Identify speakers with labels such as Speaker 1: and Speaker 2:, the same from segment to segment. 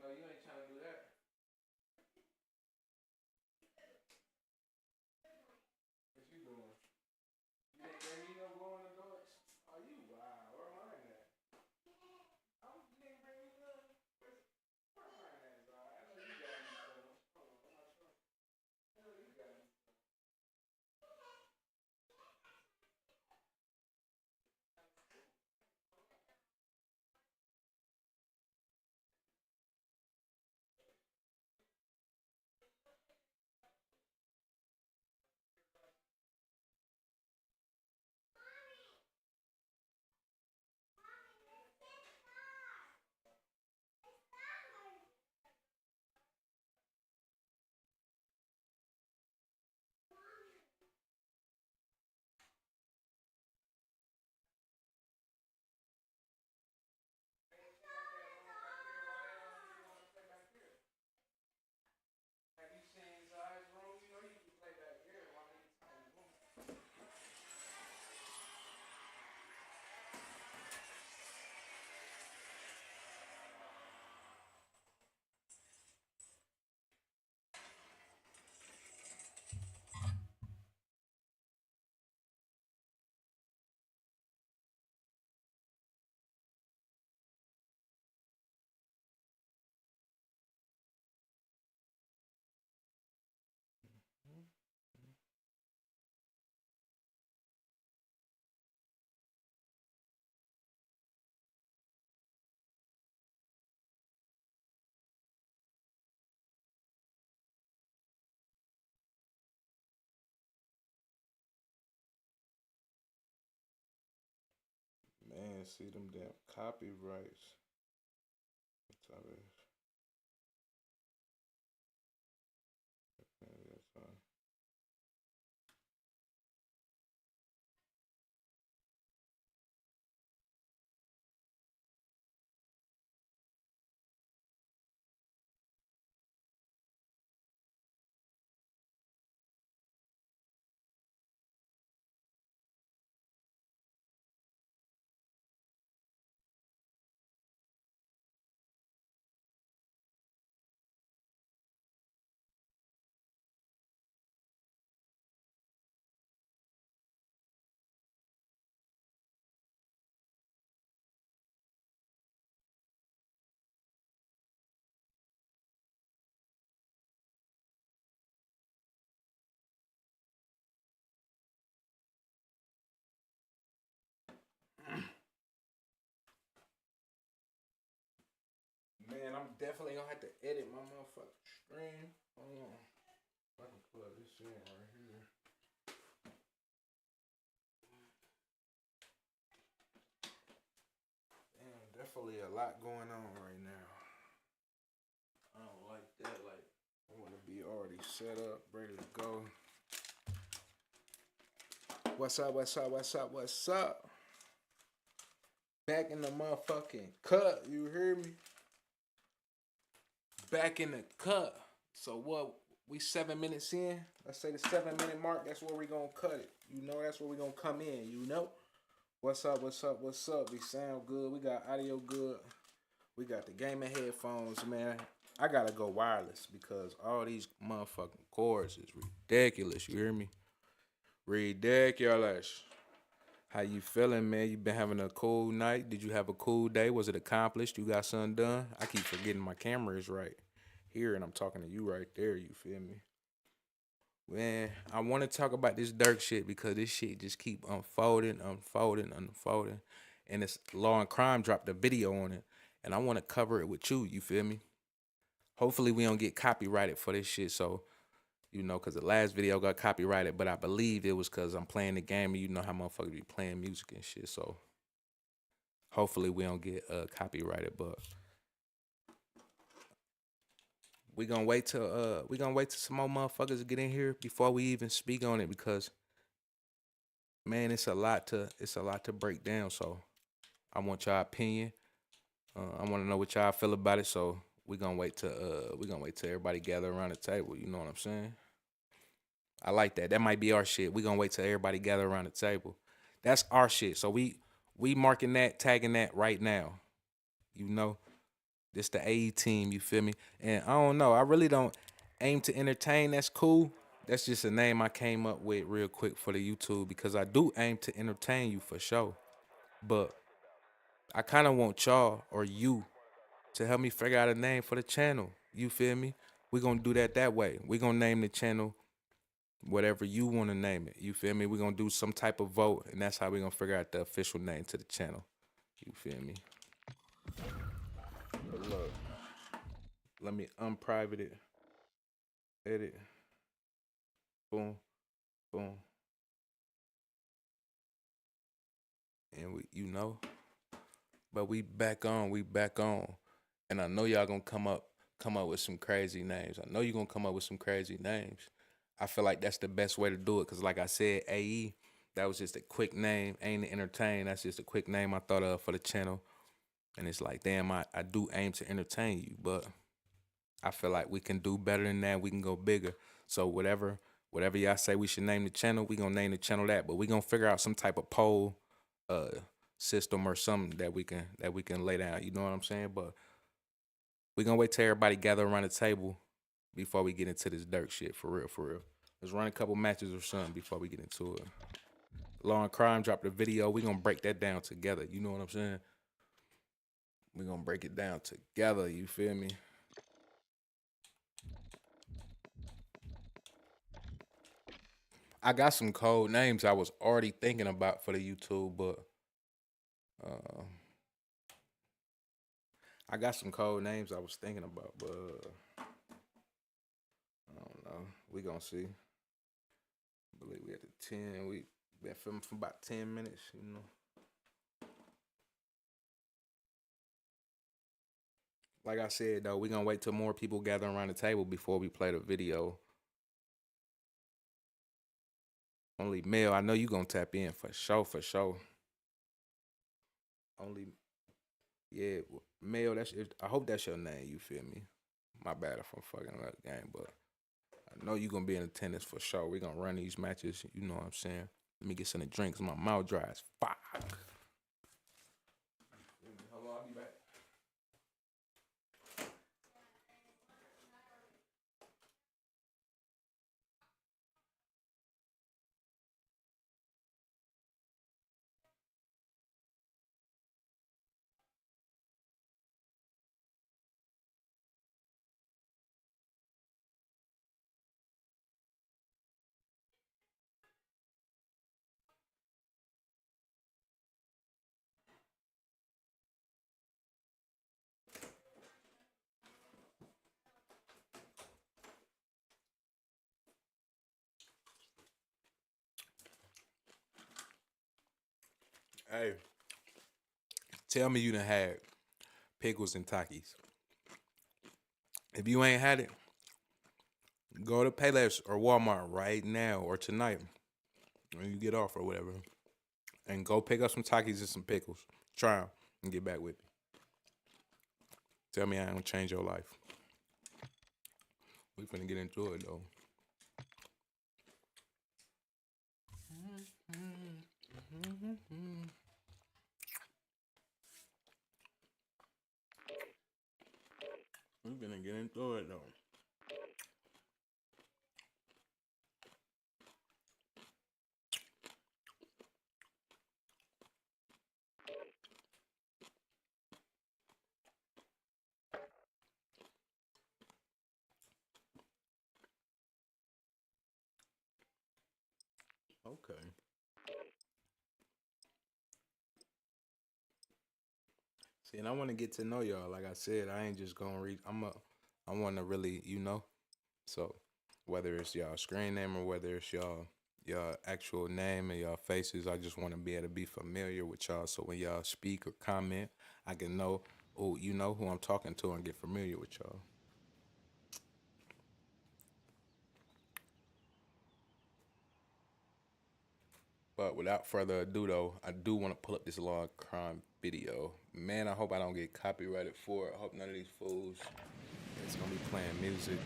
Speaker 1: Oh, you ain't trying to do that. What you doing? You ain't bring me no glow in the dark. Are you wow? Where mine at? Oh, you ain't bring me none. Where mine at, dog? I know you got me some. Hold on, I'm not sure. I know you got me. Have you seen Zai's room? You know you can play back here while anytime you want. Man, see them damn copyrights. What's up, man, that's Man, I'm definitely gonna have to edit my motherfucking stream. Hold on. I can plug this in right here. Damn, definitely a lot going on right now. I don't like that. Like, I want to be already set up, ready to go. What's up? What's up? What's up? What's up? Back in the motherfucking cut. You hear me? Back in the cut. So what? We 7 minutes in. Let's say the 7 minute mark. That's where we gonna cut it. You know, that's where we gonna come in. You know. What's up? What's up? What's up? We sound good. We got audio good. We got the gaming headphones, man. I gotta go wireless because all these motherfucking cords is ridiculous. You hear me? Ridiculous. How you feeling, man? You been having a cool night? Did you have a cool day? Was it accomplished? You got something done? I keep forgetting my camera is right here, and I'm talking to you right there. You feel me? Man, I want to talk about this Dirk shit because this shit just keep unfolding, unfolding, unfolding, and it's Law and Crime dropped a video on it, and I want to cover it with you. You feel me? Hopefully, we don't get copyrighted for this shit. So, you know, because the last video got copyrighted, but I believe it was because I'm playing the game, and you know how motherfuckers be playing music and shit. So, hopefully, we don't get copyrighted. But we gonna wait till some more motherfuckers get in here before we even speak on it because man, it's a lot to break down. So I want y'all opinion. I want to know what y'all feel about it. So we gonna wait till everybody gather around the table. You know what I'm saying? I like that. That might be our shit. We gonna wait till everybody gather around the table. That's our shit. So we marking that, tagging that right now. You know. This the A team, you feel me? And I don't know, I really don't aim to entertain. That's cool. That's just a name I came up with real quick for the YouTube because I do aim to entertain you for sure. But I kind of want y'all or you to help me figure out a name for the channel. You feel me? We're gonna do that way. We're gonna name the channel whatever you want to name it. You feel me? We're gonna do some type of vote, and that's how we're gonna figure out the official name to the channel. You feel me? But look, let me unprivate it, edit, boom, boom, and but we back on, and I know y'all gonna come up with some crazy names. I know you're gonna come up with some crazy names. I feel like that's the best way to do it, cause like I said, AE, that was just a quick name, ain't to entertain. That's just a quick name I thought of for the channel, and it's like, damn, I do aim to entertain you, but I feel like we can do better than that. We can go bigger. So whatever y'all say we should name the channel, we gonna name the channel that. But we gonna figure out some type of poll uh system or something that we can lay down. You know what I'm saying? But we gonna wait till everybody gather around the table before we get into this dirt shit for real, for real. Let's run a couple matches or something before we get into it. Law and Crime dropped a video. We gonna break that down together. You know what I'm saying? We gonna break it down together. You feel me? I got some code names I was already thinking about for the YouTube, but uh, I got some code names I was thinking about, but I don't know. We gonna see. I believe we at the 10. We been filming for about 10 minutes, you know. Like I said though, we gonna wait till more people gather around the table before we play the video. Only male, I know you gonna tap in for sure, for sure. Only yeah, male. I hope that's your name. You feel me? My bad if I'm fucking up the game, but I know you gonna be in attendance for sure. We gonna run these matches. You know what I'm saying? Let me get some drinks. My mouth dry as fuck. Hold on, I'll be back. Hey, tell me you done had pickles and Takis. If you ain't had it, go to Payless or Walmart right now or tonight when you get off or whatever, and go pick up some Takis and some pickles. Try them and get back with me. Tell me I ain't gonna change your life. We finna get into it though. We finna get into it though. Okay. See, and I want to get to know y'all. Like I said, I ain't just gonna read. I want to really, So, whether it's y'all screen name or whether it's y'all actual name and y'all faces, I just want to be able to be familiar with y'all. So when y'all speak or comment, I can know, oh, you know who I'm talking to, and get familiar with y'all. But without further ado, though, I do want to pull up this law crime video. Man, I hope I don't get copyrighted for it. I hope none of these fools. It's gonna be playing music.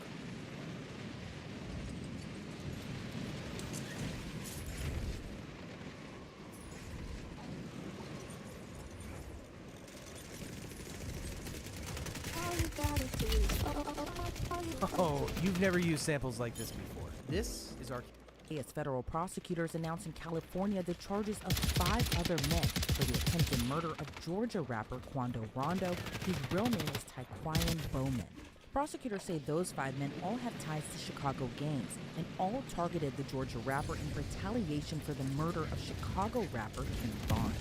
Speaker 2: Oh, you've never used samples like this before. This is our...
Speaker 3: As federal prosecutors announced in California the charges of 5 other men for the attempted murder of Georgia rapper Quando Rondo, whose real name is Taquan Bowman. Prosecutors say those 5 men all have ties to Chicago gangs and all targeted the Georgia rapper in retaliation for the murder of Chicago rapper King Von.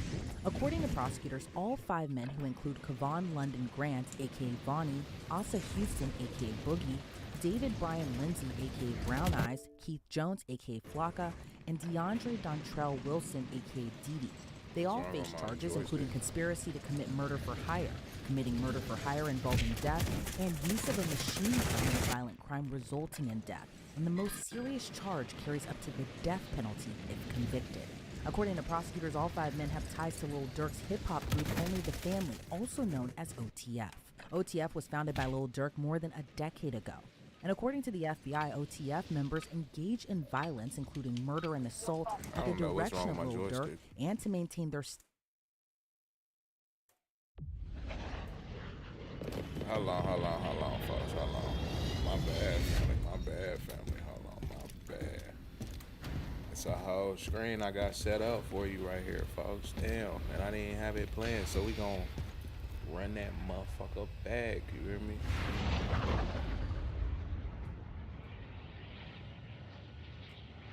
Speaker 3: According to prosecutors, all 5 men, who include Kevon London Grant, aka Vonnie, Asa Houston, aka Boogie, David Brian Lindsay, aka Brown Eyes, Keith Jones, aka Flocka, and DeAndre Dontrell Wilson, aka Didi. They all face charges including conspiracy to commit murder for hire, committing murder for hire involving death, and use of a machine gun in a violent crime resulting in death. And the most serious charge carries up to the death penalty if convicted. According to prosecutors, all 5 men have ties to Lil Durk's hip-hop group Only the Family, also known as OTF. OTF was founded by Lil Durk more than a decade ago. And according to the FBI, OTF members engage in violence, including murder and assault, at the direction of Lil Durk, and to maintain their...
Speaker 1: Hold on, folks. Hold on. My bad, family. Hold on, my bad. It's a whole screen I got set up for you right here, folks. Damn, and I didn't have it planned, so we gon' run that motherfucker back. You hear me?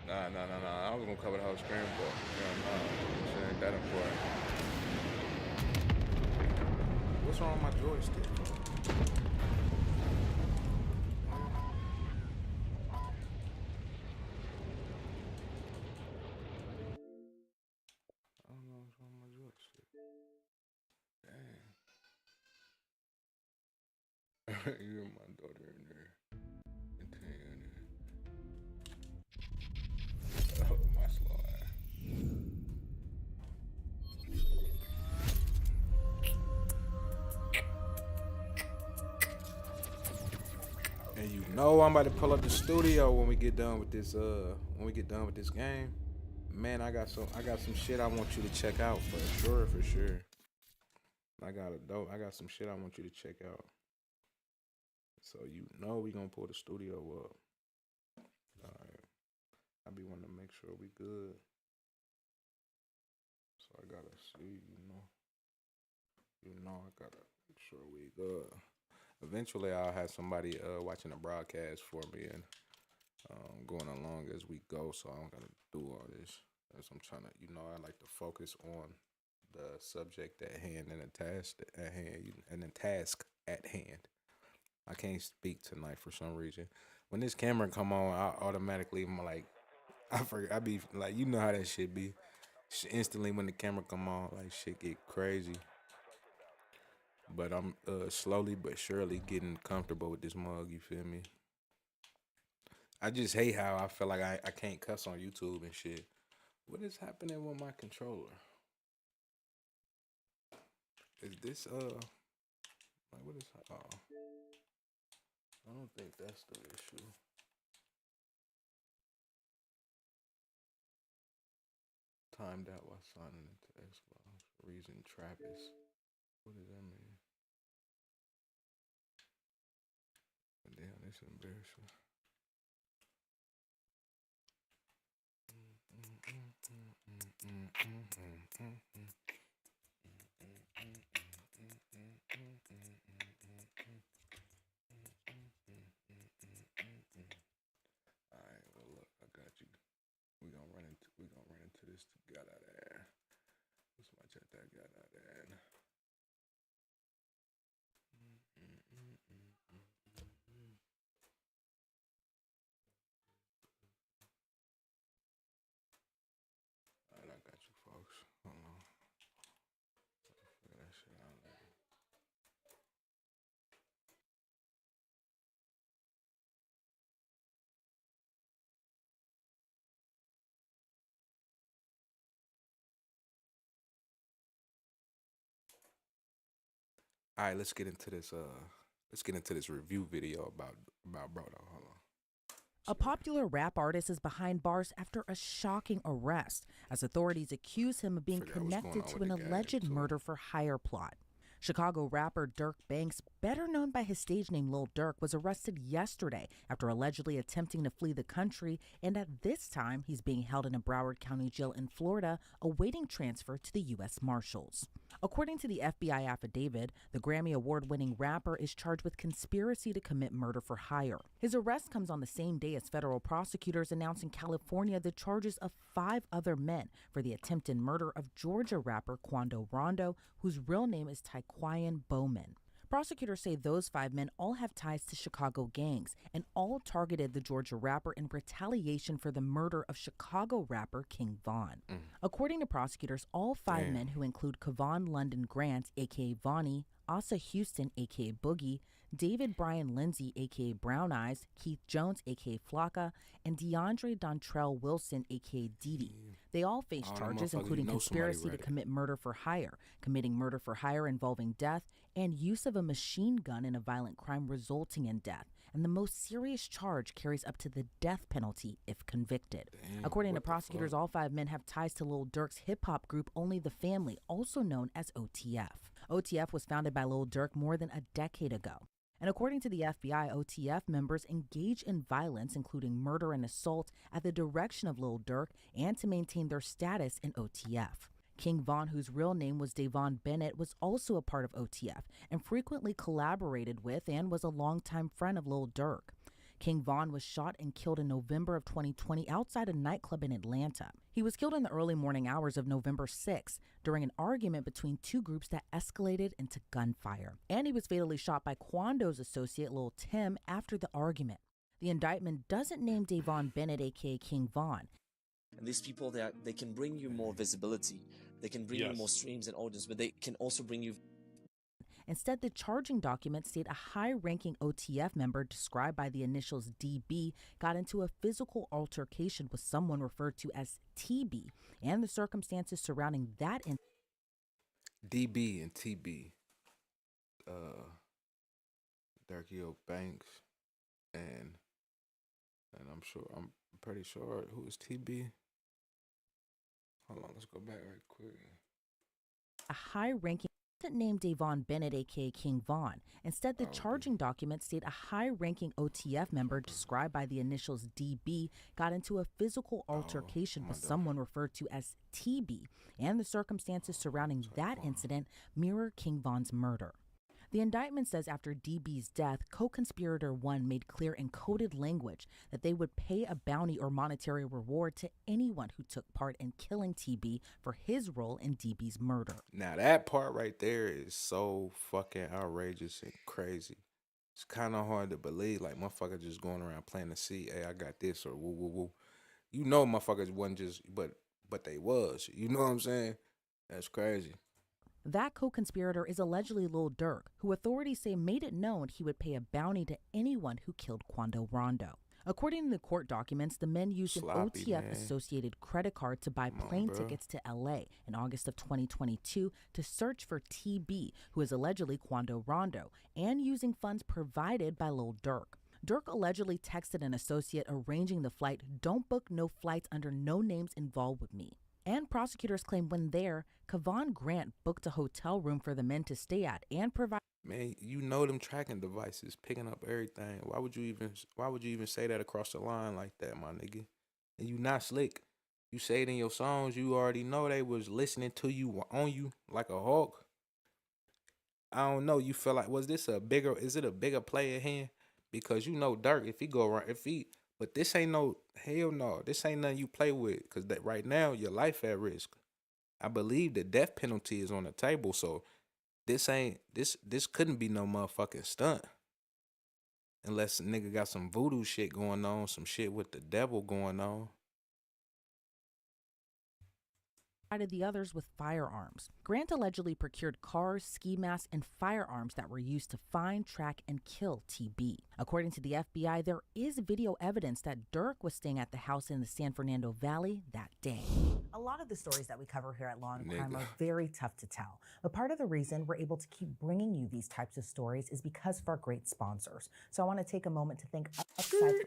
Speaker 1: Nah. I was gonna cover the whole screen, but shit ain't that important. What's wrong with my joystick? I don't know what's wrong with my joystick. Damn. You're my daughter in there. Oh, my slow ass. And you know I'm about to pull up the studio when we get done with this game. Man, I got some shit I want you to check out for sure. I got some shit I want you to check out. So you know we gonna pull the studio up. Alright. I be wanting to make sure we good. So I gotta see, I gotta make sure we good. Eventually I'll have somebody watching the broadcast for me and going along as we go, so I don't gotta do all this. As I'm trying to, I like to focus on the subject at hand and the task at hand. I can't speak tonight for some reason. When this camera come on, I automatically am like, I be like, you know how that shit be. Instantly when the camera come on, like shit get crazy. But I'm slowly but surely getting comfortable with this mug. You feel me? I just hate how I feel like I can't cuss on YouTube and shit. What is happening with my controller? Is this like what is? Oh, I don't think that's the issue. Timed out while signing into Xbox. Reason Travis. What does that mean? Damn, this is embarrassing. Alright, well look, I got you. We gonna run into this together there. Let's watch that together then. Alright, I got you folks. Hold on. Figure that shit out later. All right, let's get into this. Review video about Brodo. Hold on.
Speaker 3: A popular rap artist is behind bars after a shocking arrest, as authorities accuse him of being connected to an alleged murder for hire plot. Chicago rapper Dirk Banks, better known by his stage name Lil Durk, was arrested yesterday after allegedly attempting to flee the country, and at this time he's being held in a Broward County jail in Florida, awaiting transfer to the U.S. Marshals. According to the FBI affidavit, the Grammy Award-winning rapper is charged with conspiracy to commit murder for hire. His arrest comes on the same day as federal prosecutors announced in California the charges of 5 other men for the attempted murder of Georgia rapper Quando Rondo, whose real name is Taquayan Bowman. Prosecutors say those 5 men all have ties to Chicago gangs and all targeted the Georgia rapper in retaliation for the murder of Chicago rapper King Von. According to prosecutors, all 5 men, who include Kevon London Grant, aka Vonnie, Asa Houston, aka Boogie, David Brian Lindsay, aka Brown Eyes, Keith Jones, aka Flocka, and DeAndre Dontrell Wilson, aka Didi. They all face charges including conspiracy to commit murder for hire, committing murder for hire involving death, and use of a machine gun in a violent crime resulting in death. And the most serious charge carries up to the death penalty if convicted. According to prosecutors, all 5 men have ties to Lil Durk's hip-hop group Only the Family, also known as OTF. OTF was founded by Lil Durk more than a decade ago. And according to the FBI, OTF members engage in violence, including murder and assault, at the direction of Lil Durk and to maintain their status in OTF. King Von, whose real name was Davon Bennett, was also a part of OTF and frequently collaborated with and was a longtime friend of Lil Durk. King Von was shot and killed in November of 2020 outside a nightclub in Atlanta. He was killed in the early morning hours of November 6 during an argument between 2 groups that escalated into gunfire. And he was fatally shot by Quando's associate Lil Tim after the argument. The indictment doesn't name Davon Bennett, aka King Von.
Speaker 4: And these people, they can bring you more visibility. They can bring you more streams and audience, but they can also bring you...
Speaker 3: Instead, the charging documents state a high-ranking OTF member described by the initials DB got into a physical altercation with someone referred to as TB, and the circumstances surrounding that
Speaker 1: DB and TB, Darkio Banks, and I'm pretty sure who is TB. Hold on, let's go back right quick.
Speaker 3: A high-ranking named Davon Bennett, aka King Von. Instead, the charging documents state a high-ranking OTF member described by the initials DB got into a physical altercation with someone referred to as TB, and the circumstances surrounding that incident mirror King Von's murder. The indictment says after DB's death, co-conspirator 1 made clear in coded language that they would pay a bounty or monetary reward to anyone who took part in killing TB for his role in DB's murder.
Speaker 1: Now that part right there is so fucking outrageous and crazy. It's kind of hard to believe, like motherfuckers just going around playing to see, hey, I got this or woo woo woo. You know motherfuckers wasn't just, but they was. You know what I'm saying? That's crazy.
Speaker 3: That co-conspirator is allegedly Lil Durk, who authorities say made it known he would pay a bounty to anyone who killed Quando Rondo. According to the court documents, the men used an OTF-associated credit card to buy plane tickets to L.A. in August of 2022 to search for TB, who is allegedly Quando Rondo, and using funds provided by Lil Durk. Durk allegedly texted an associate arranging the flight, "Don't book no flights under no names involved with me." And prosecutors claim when there, Kevon Grant booked a hotel room for the men to stay at and provide.
Speaker 1: Man, you know them tracking devices picking up everything. Why would you even say that across the line like that, my nigga? And you not slick. You say it in your songs. You already know they was listening to you on you like a hawk. I don't know. You feel like is it a bigger play at hand? Because you know Durk, if he go around, but this ain't no, hell no. This ain't nothing you play with. Because that right now, your life at risk. I believe the death penalty is on the table. So this couldn't be no motherfucking stunt. Unless a nigga got some voodoo shit going on. Some shit with the devil going on.
Speaker 3: The others with firearms. Grant allegedly procured cars, ski masks, and firearms that were used to find, track, and kill TB. According to the FBI, there is video evidence that Durk was staying at the house in the San Fernando Valley that day.
Speaker 5: A lot of the stories that we cover here at Law and Crime are very tough to tell. But part of the reason we're able to keep bringing you these types of stories is because of our great sponsors. So I want to take a moment to thank Upside.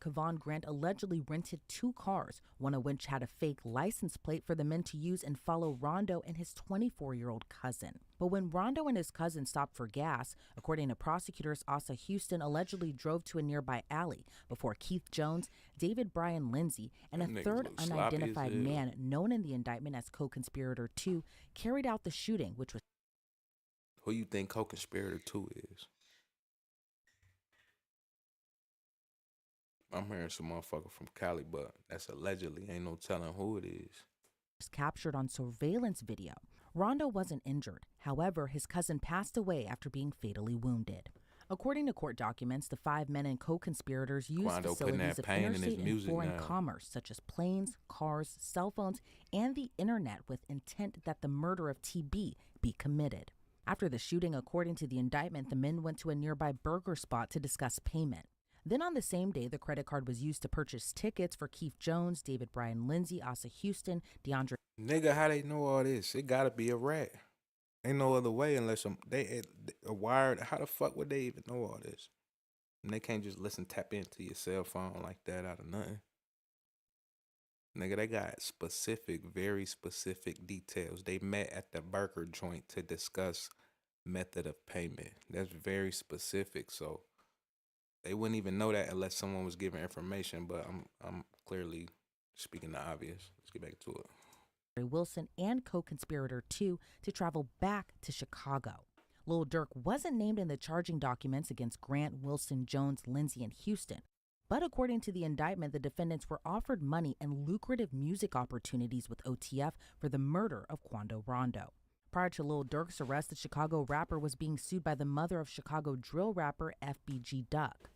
Speaker 3: Kevon Grant allegedly rented 2 cars, one of which had a fake license plate for the men to use and follow Rondo and his 24-year-old cousin. But when Rondo and his cousin stopped for gas, according to prosecutors, Asa Houston allegedly drove to a nearby alley before Keith Jones, David Brian Lindsay, and a third unidentified man known in the indictment as co-conspirator 2 carried out the shooting, which was...
Speaker 1: Who you think co-conspirator 2 is? I'm hearing some motherfucker from Cali, but that's allegedly. Ain't no telling who it is.
Speaker 3: Captured on surveillance video. Rondo wasn't injured. However, his cousin passed away after being fatally wounded. According to court documents, the 5 men and co-conspirators used facilities of interstate and foreign commerce, such as planes, cars, cell phones, and the internet with intent that the murder of TB be committed. After the shooting, according to the indictment, the men went to a nearby burger spot to discuss payment. Then on the same day, the credit card was used to purchase tickets for Keith Jones, David Brian Lindsay, Asa Houston, DeAndre...
Speaker 1: Nigga, how they know all this? It gotta be a rat. Ain't no other way unless they a wired. How the fuck would they even know all this? And they can't just tap into your cell phone like that out of nothing. Nigga, they got very specific details. They met at the burger joint to discuss method of payment. That's very specific, so they wouldn't even know that unless someone was giving information, but I'm clearly speaking the obvious. Let's get back to it.
Speaker 3: Wilson and co-conspirator 2 to travel back to Chicago. Lil Durk wasn't named in the charging documents against Grant, Wilson, Jones, Lindsay, and Houston. But according to the indictment, the defendants were offered money and lucrative music opportunities with OTF for the murder of Quando Rondo. Prior to Lil Durk's arrest, the Chicago rapper was being sued by the mother of Chicago drill rapper FBG Duck.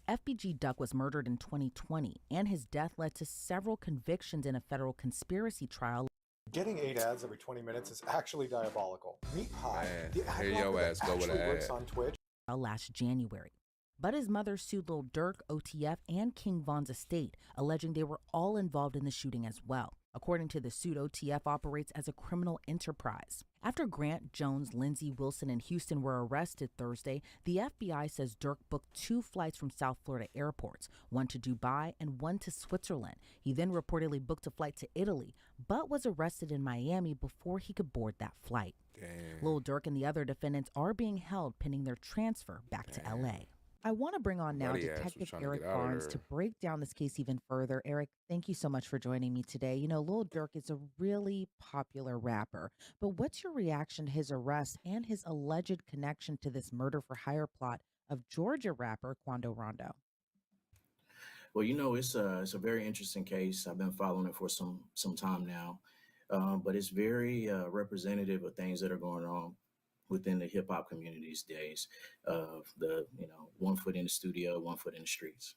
Speaker 3: FBG Duck was murdered in 2020, and his death led to several convictions in a federal conspiracy trial.
Speaker 6: Getting 8 ads every 20 minutes is actually diabolical. Meet Pi,
Speaker 1: the ad blocker that actually works
Speaker 6: on Twitch.
Speaker 3: Last January. But his mother sued Lil Durk, OTF, and King Von's estate, alleging they were all involved in the shooting as well. According to the suit, OTF operates as a criminal enterprise. After Grant, Jones, Lindsay, Wilson, and Houston were arrested Thursday, the FBI says Durk booked 2 flights from South Florida airports, one to Dubai and one to Switzerland. He then reportedly booked a flight to Italy, but was arrested in Miami before he could board that flight. Lil Durk and the other defendants are being held pending their transfer back to LA. I want to bring on now Detective Eric Barnes to break down this case even further. Eric, thank you so much for joining me today. You know, Lil Durk is a really popular rapper, but what's your reaction to his arrest and his alleged connection to this murder for hire plot of Georgia rapper Quando Rondo?
Speaker 7: Well, you know, it's a very interesting case. I've been following it for some time now, but it's very representative of things that are going on within the hip hop community these days, of the, 1 foot in the studio, 1 foot in the streets.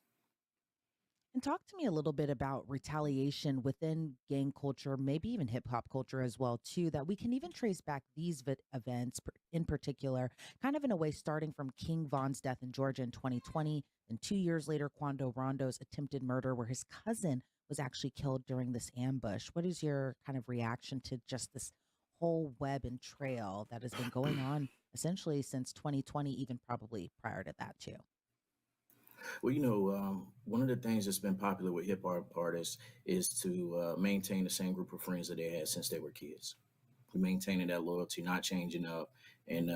Speaker 3: And talk to me a little bit about retaliation within gang culture, maybe even hip hop culture as well, too, that we can even trace back these events in particular, kind of in a way, starting from King Von's death in Georgia in 2020, and 2 years later, Quando Rondo's attempted murder, where his cousin was actually killed during this ambush. What is your kind of reaction to just this whole web and trail that has been going on essentially since 2020, even probably prior to that too?
Speaker 7: Well, one of the things that's been popular with hip hop artists is to maintain the same group of friends that they had since they were kids. Maintaining that loyalty, not changing up and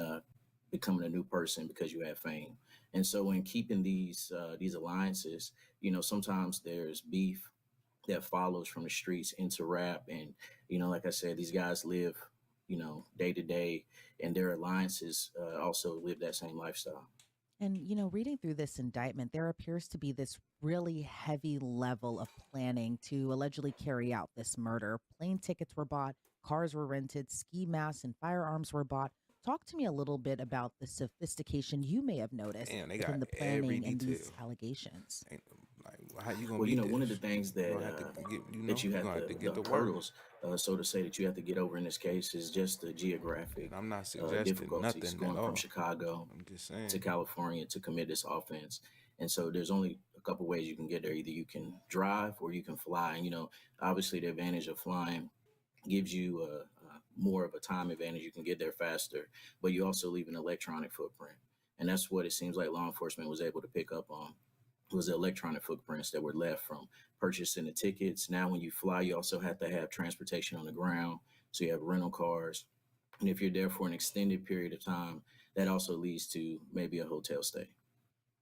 Speaker 7: becoming a new person because you have fame. And so in keeping these alliances, sometimes there's beef that follows from the streets into rap. And, like I said, these guys live, day to day, and their alliances also live that same lifestyle.
Speaker 3: And, reading through this indictment, there appears to be this really heavy level of planning to allegedly carry out this murder. Plane tickets were bought, cars were rented, ski masks and firearms were bought. Talk to me a little bit about the sophistication you may have noticed in the planning and these allegations.
Speaker 1: How you gonna
Speaker 7: one of the things that you have to get the hurdles, so to say, that you have to get over in this case is just the geographic
Speaker 1: I'm not suggesting
Speaker 7: difficulties
Speaker 1: nothing
Speaker 7: going
Speaker 1: at all.
Speaker 7: from Chicago
Speaker 1: I'm just saying
Speaker 7: to California to commit this offense. And so there's only a couple ways you can get there. Either you can drive or you can fly. And, obviously the advantage of flying gives you more of a time advantage. You can get there faster, but you also leave an electronic footprint. And that's what it seems like law enforcement was able to pick up on. was the electronic footprints that were left from purchasing the tickets. Now, when you fly, you also have to have transportation on the ground. So you have rental cars. And if you're there for an extended period of time, that also leads to maybe a hotel stay.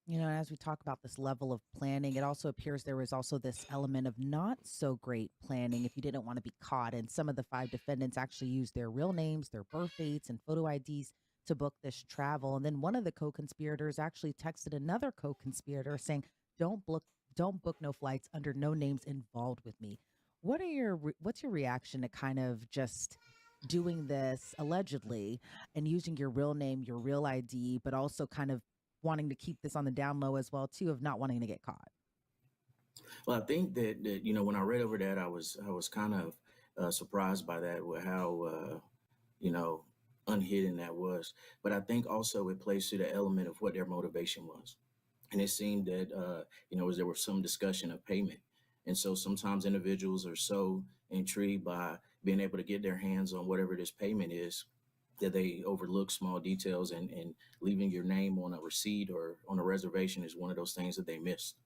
Speaker 3: You know, as we talk about this level of planning, it also appears there was also this element of not so great planning if you didn't want to be caught. And some of the five defendants actually used their real names, their birth dates, and photo IDs to book this travel. And then one of the co-conspirators actually texted another co-conspirator saying, don't book no flights under no names involved with me." What's your reaction to kind of just doing this allegedly and using your real name, your real ID, but also kind of wanting to keep this on the down low as well too, of not wanting to get caught?
Speaker 7: Well, I think that when I read over that, I was kind of surprised by that, with how you know unhidden that was. But I think also it plays to the element of what their motivation was. And it seemed that as there was some discussion of payment, and so sometimes individuals are so intrigued by being able to get their hands on whatever this payment is that they overlook small details, and leaving your name on a receipt or on a reservation is one of those things that they missed.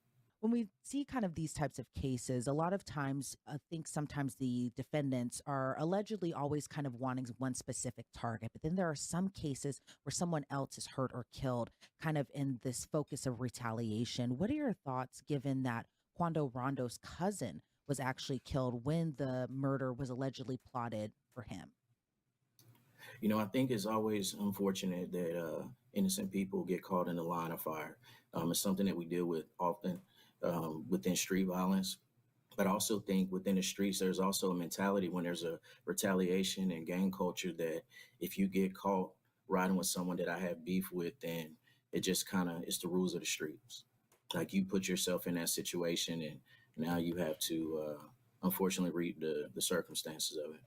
Speaker 3: When we see kind of these types of cases, a lot of times, I think sometimes the defendants are allegedly always kind of wanting one specific target. But then there are some cases where someone else is hurt or killed, kind of in this focus of retaliation. What are your thoughts given that Quando Rondo's cousin was actually killed when the murder was allegedly plotted for him?
Speaker 7: I think it's always unfortunate that innocent people get caught in the line of fire. It's something that we deal with often within street violence. But I also think within the streets, there's also a mentality when there's a retaliation and gang culture that if you get caught riding with someone that I have beef with, then it just kind of, it's the rules of the streets. Like, you put yourself in that situation, and now you have to unfortunately reap the circumstances of it.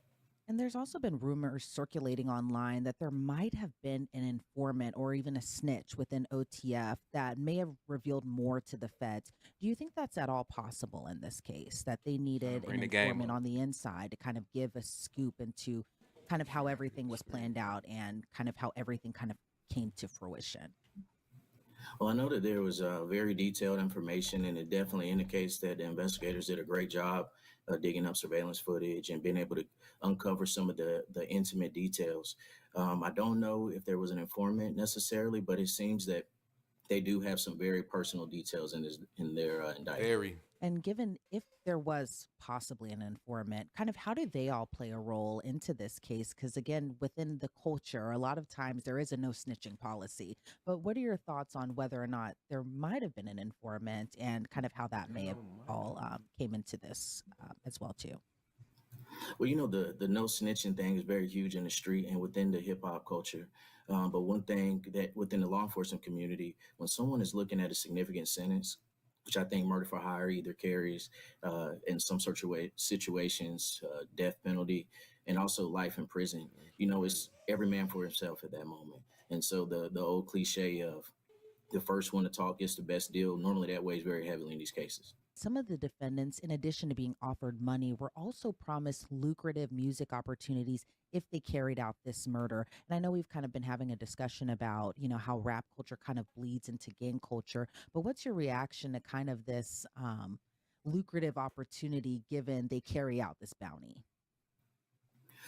Speaker 3: And there's also been rumors circulating online that there might have been an informant or even a snitch within OTF that may have revealed more to the feds. Do you think that's at all possible in this case, that they needed an
Speaker 1: Bring the game
Speaker 3: informant
Speaker 1: up.
Speaker 3: on the inside to kind of give a scoop into kind of how everything was planned out and kind of how everything kind of came to fruition?
Speaker 7: Well, I know that there was very detailed information, and it definitely indicates that the investigators did a great job digging up surveillance footage and being able to uncover some of the intimate details. I don't know if there was an informant necessarily, but it seems that they do have some very personal details in their indictment.
Speaker 1: Very.
Speaker 3: And given if there was possibly an informant, kind of how do they all play a role into this case? Because again, within the culture, a lot of times there is a no snitching policy. But what are your thoughts on whether or not there might have been an informant and kind of how that may have all came into this as well too?
Speaker 7: Well, the no snitching thing is very huge in the street and within the hip hop culture. But one thing that within the law enforcement community, when someone is looking at a significant sentence, which I think murder for hire either carries in some sort of situations, death penalty, and also life in prison. It's every man for himself at that moment. And so the old cliche of the first one to talk gets the best deal, normally that weighs very heavily in these cases.
Speaker 3: Some of the defendants, in addition to being offered money, were also promised lucrative music opportunities if they carried out this murder. And I know we've kind of been having a discussion about, how rap culture kind of bleeds into gang culture. But what's your reaction to kind of this lucrative opportunity given they carry out this bounty?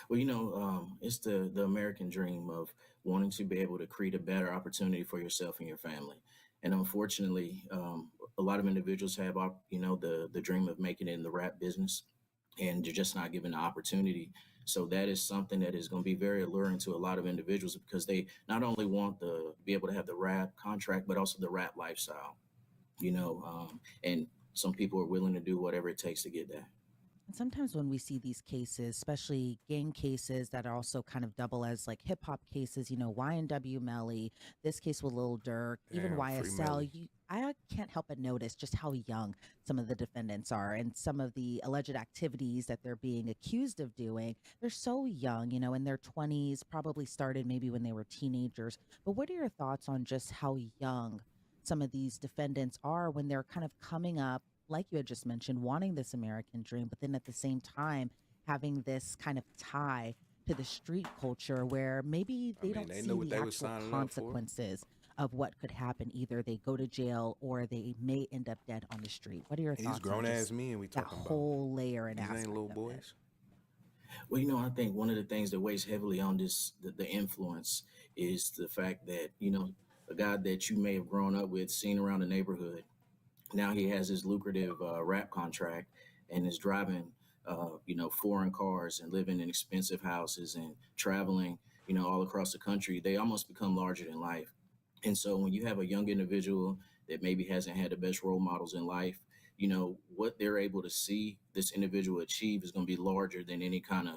Speaker 7: Well, it's the American dream of wanting to be able to create a better opportunity for yourself and your family. And unfortunately, a lot of individuals have, the dream of making it in the rap business, and you're just not given the opportunity. So that is something that is going to be very alluring to a lot of individuals, because they not only want to be able to have the rap contract, but also the rap lifestyle, and some people are willing to do whatever it takes to get that.
Speaker 3: And sometimes when we see these cases, especially gang cases that are also kind of double as like hip hop cases, YNW Melly, this case with Lil Durk, even
Speaker 1: Damn, free
Speaker 3: YSL,
Speaker 1: Melly.
Speaker 3: I can't help but notice just how young some of the defendants are and some of the alleged activities that they're being accused of doing. They're so young, in their 20s, probably started maybe when they were teenagers. But what are your thoughts on just how young some of these defendants are when they're kind of coming up, like you had just mentioned, wanting this American dream, but then at the same time having this kind of tie to the street culture where maybe
Speaker 1: I
Speaker 3: they
Speaker 1: mean,
Speaker 3: don't
Speaker 1: they
Speaker 3: see
Speaker 1: knew what
Speaker 3: the
Speaker 1: they was
Speaker 3: actual
Speaker 1: signing up for.
Speaker 3: consequences of what could happen. Either they go to jail or they may end up dead on the street. What are your
Speaker 1: These
Speaker 3: thoughts on
Speaker 1: grown ass
Speaker 3: just
Speaker 1: men we
Speaker 3: that
Speaker 1: talking about.
Speaker 3: whole layer and
Speaker 1: These
Speaker 3: aspect
Speaker 1: ain't little
Speaker 3: of it?
Speaker 1: boys.
Speaker 7: Well, I think one of the things that weighs heavily on the influence is the fact that, a guy that you may have grown up with, seen around the neighborhood, now he has his lucrative rap contract and is driving, foreign cars and living in expensive houses and traveling, all across the country. They almost become larger than life. And so when you have a young individual that maybe hasn't had the best role models in life, what they're able to see this individual achieve is going to be larger than any kind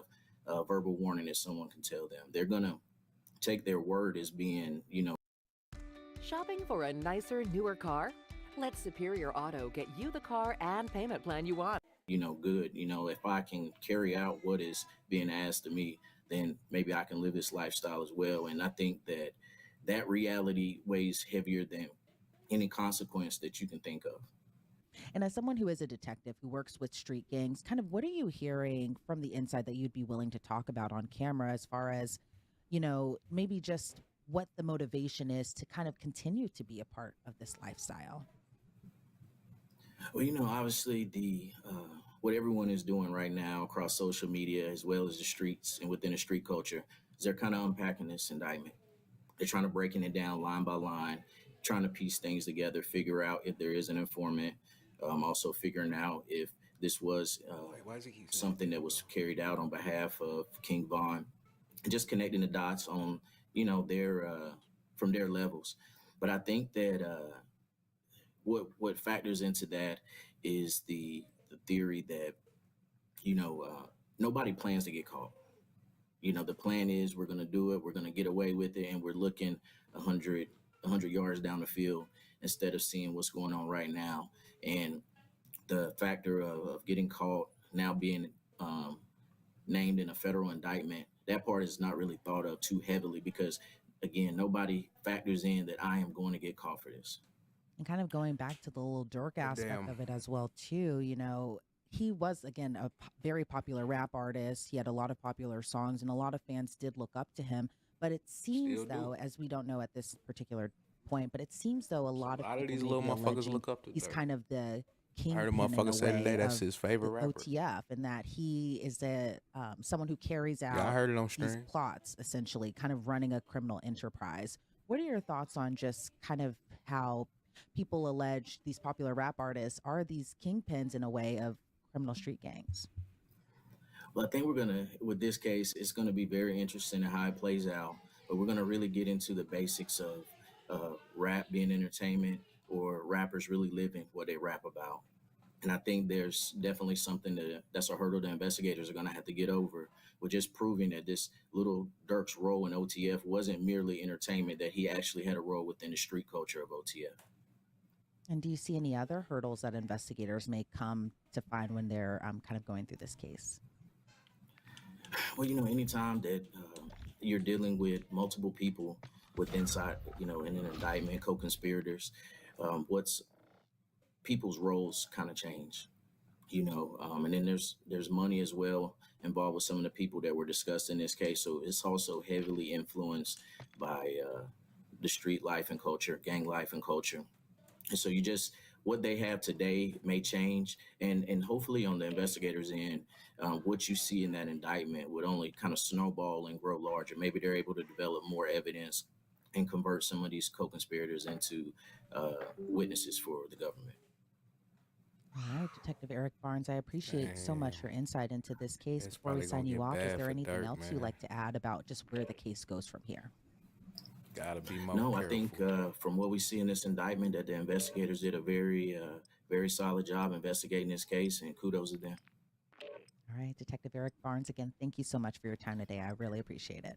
Speaker 7: of verbal warning that someone can tell them. They're going to take their word as being,
Speaker 8: Shopping for a nicer, newer car? Let Superior Auto get you the car and payment plan you want.
Speaker 7: Good. If I can carry out what is being asked of me, then maybe I can live this lifestyle as well. And I think that reality weighs heavier than any consequence that you can think of.
Speaker 3: And as someone who is a detective who works with street gangs, kind of what are you hearing from the inside that you'd be willing to talk about on camera as far as, maybe just what the motivation is to kind of continue to be a part of this lifestyle?
Speaker 7: Well, obviously what everyone is doing right now across social media as well as the streets and within the street culture is they're kind of unpacking this indictment. They're trying to breaking it down line by line, trying to piece things together, figure out if there is an informant, also figuring out if this was something that was carried out on behalf of King Von, and just connecting the dots on, their from their levels. But I think that what factors into that is the theory that, nobody plans to get caught. The plan is we're going to do it. We're going to get away with it. And we're looking 100 yards down the field instead of seeing what's going on right now. And the factor of getting caught now being named in a federal indictment, that part is not really thought of too heavily because, again, nobody factors in that I am going to get caught for this.
Speaker 3: And kind of going back to the little Dirk aspect of it as well, too, he was, again, a very popular rap artist. He had a lot of popular songs and a lot of fans did look up to him. But it seems, though, as we don't know at this particular point, but it seems, though, a lot of
Speaker 1: these little motherfuckers look up to
Speaker 3: he's
Speaker 1: Dirk.
Speaker 3: kind of the king.
Speaker 1: I heard a motherfucker say today that's his favorite rapper.
Speaker 3: OTF, and that he is someone who carries out
Speaker 1: I heard it on
Speaker 3: these
Speaker 1: stream.
Speaker 3: plots, essentially, kind of running a criminal enterprise. What are your thoughts on just kind of how people allege these popular rap artists are these kingpins in a way of criminal street gangs?
Speaker 7: Well, I think with this case, it's going to be very interesting in how it plays out. But we're going to really get into the basics of rap being entertainment or rappers really living what they rap about. And I think there's definitely something that's a hurdle that investigators are going to have to get over, with just proving that this little Dirk's role in OTF wasn't merely entertainment, that he actually had a role within the street culture of OTF.
Speaker 3: And do you see any other hurdles that investigators may come to find when they're kind of going through this case?
Speaker 7: Well, anytime that you're dealing with multiple people with inside, in an indictment, co-conspirators, what's people's roles kind of change, and then there's money as well involved with some of the people that were discussed in this case. So it's also heavily influenced by the street life and culture, gang life and culture. And so what they have today may change, and hopefully on the investigators' end, what you see in that indictment would only kind of snowball and grow larger. Maybe they're able to develop more evidence and convert some of these co-conspirators into witnesses for the government.
Speaker 3: All right, Detective Eric Barnes, I appreciate so much your insight into this case. Before we sign you off, is there anything else you'd like to add about just where the case goes from here?
Speaker 1: Gotta be more
Speaker 7: No,
Speaker 1: careful.
Speaker 7: I think from what we see in this indictment, that the investigators did a very, very solid job investigating this case, and kudos to them.
Speaker 3: All right, Detective Eric Barnes, again, thank you so much for your time today. I really appreciate it.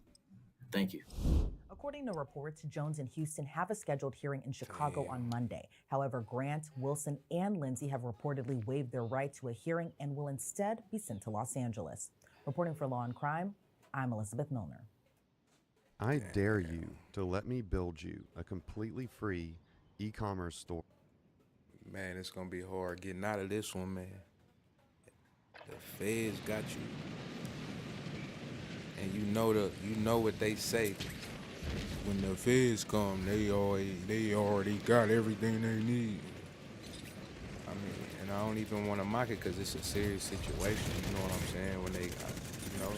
Speaker 7: Thank you.
Speaker 5: According to reports, Jones and Houston have a scheduled hearing in Chicago on Monday. However, Grant, Wilson, and Lindsay have reportedly waived their right to a hearing and will instead be sent to Los Angeles. Reporting for Law and Crime, I'm Elizabeth Milner.
Speaker 9: I dare you to let me build you a completely free e-commerce store.
Speaker 1: Man, it's gonna be hard getting out of this one, man. The feds got you, and you know what they say. when the feds come, they already got everything they need. I mean, and I don't even want to mock it because it's a serious situation. You know what I'm saying? When they, you know,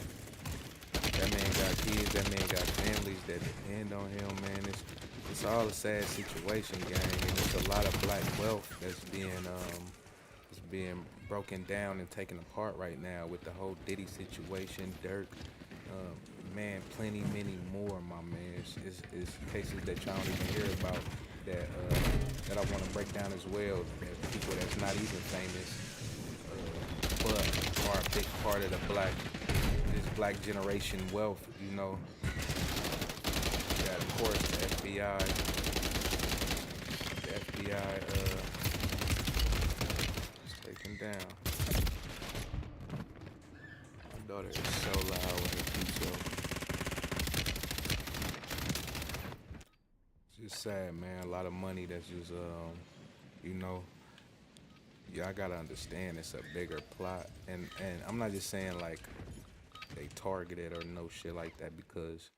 Speaker 1: that man got kids, that man got families that depend on him, man. It's all a sad situation, gang, and it's a lot of black wealth that's being broken down and taken apart right now with the whole Diddy situation, Dirk. Man, plenty, many more, my man. It's cases that y'all don't even hear about that I want to break down as well. That people that's not even famous, but are a big part of this black generation wealth. You know, of course, the FBI. The FBI is taken down. My daughter is so loud with her pizza. It's just sad, man. A lot of money that's just, you know, y'all gotta understand it's a bigger plot. And I'm not just saying like they targeted or no shit like that because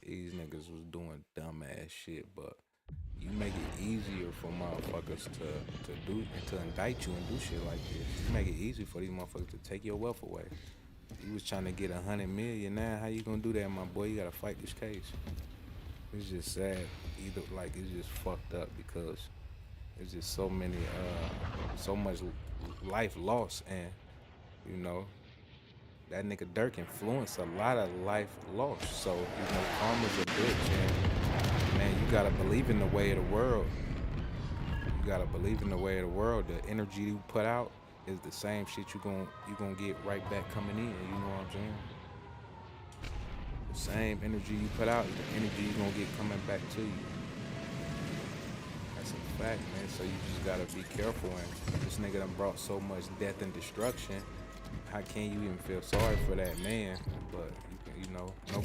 Speaker 1: these niggas was doing dumbass shit, but you make it easier for motherfuckers to indict you and do shit like this. You make it easy for these motherfuckers to take your wealth away. You was trying to get 100 million now. How you gonna do that, my boy? You gotta fight this case. It's just sad. Either like it's just fucked up because it's just so many, so much life lost, and you know. That nigga Dirk influenced a lot of life lost. So, you know, karma's a bitch, and man, you gotta believe in the way of the world. You gotta believe in the way of the world. The energy you put out is the same shit you gonna get right back coming in. You know what I'm saying? The same energy you put out is the energy you gonna get coming back to you. That's a fact, man. So you just gotta be careful. And this nigga done brought so much death and destruction. How can you even feel sorry for that man? But you know, no,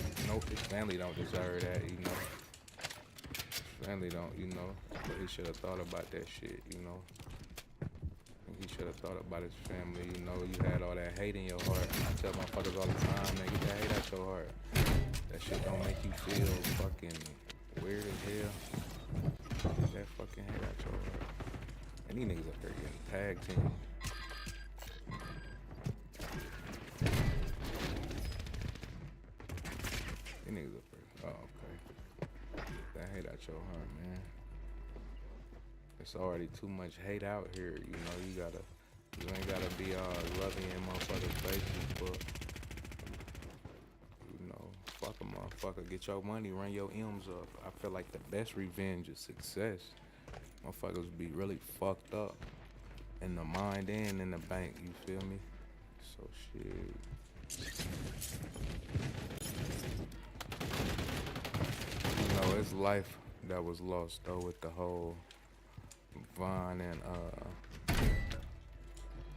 Speaker 1: his family don't deserve that. You know, his family don't. You know, but he should have thought about that shit. You know, he should have thought about his family. You know, you had all that hate in your heart. I tell motherfuckers all the time, man, get that hate out your heart. That shit don't make you feel fucking weird as hell. Get that fucking hate out your heart. And these niggas up there getting tag team. These niggas up there. Oh, okay. That hate out your heart, man. It's already too much hate out here. You know, you ain't gotta be all loving in motherfuckers' faces, but you know, fuck a motherfucker. Get your money, run your M's up. I feel like the best revenge is success. Motherfuckers be really fucked up in the mind and in the bank. You feel me? So shit. You know, it's life that was lost though with the whole Von and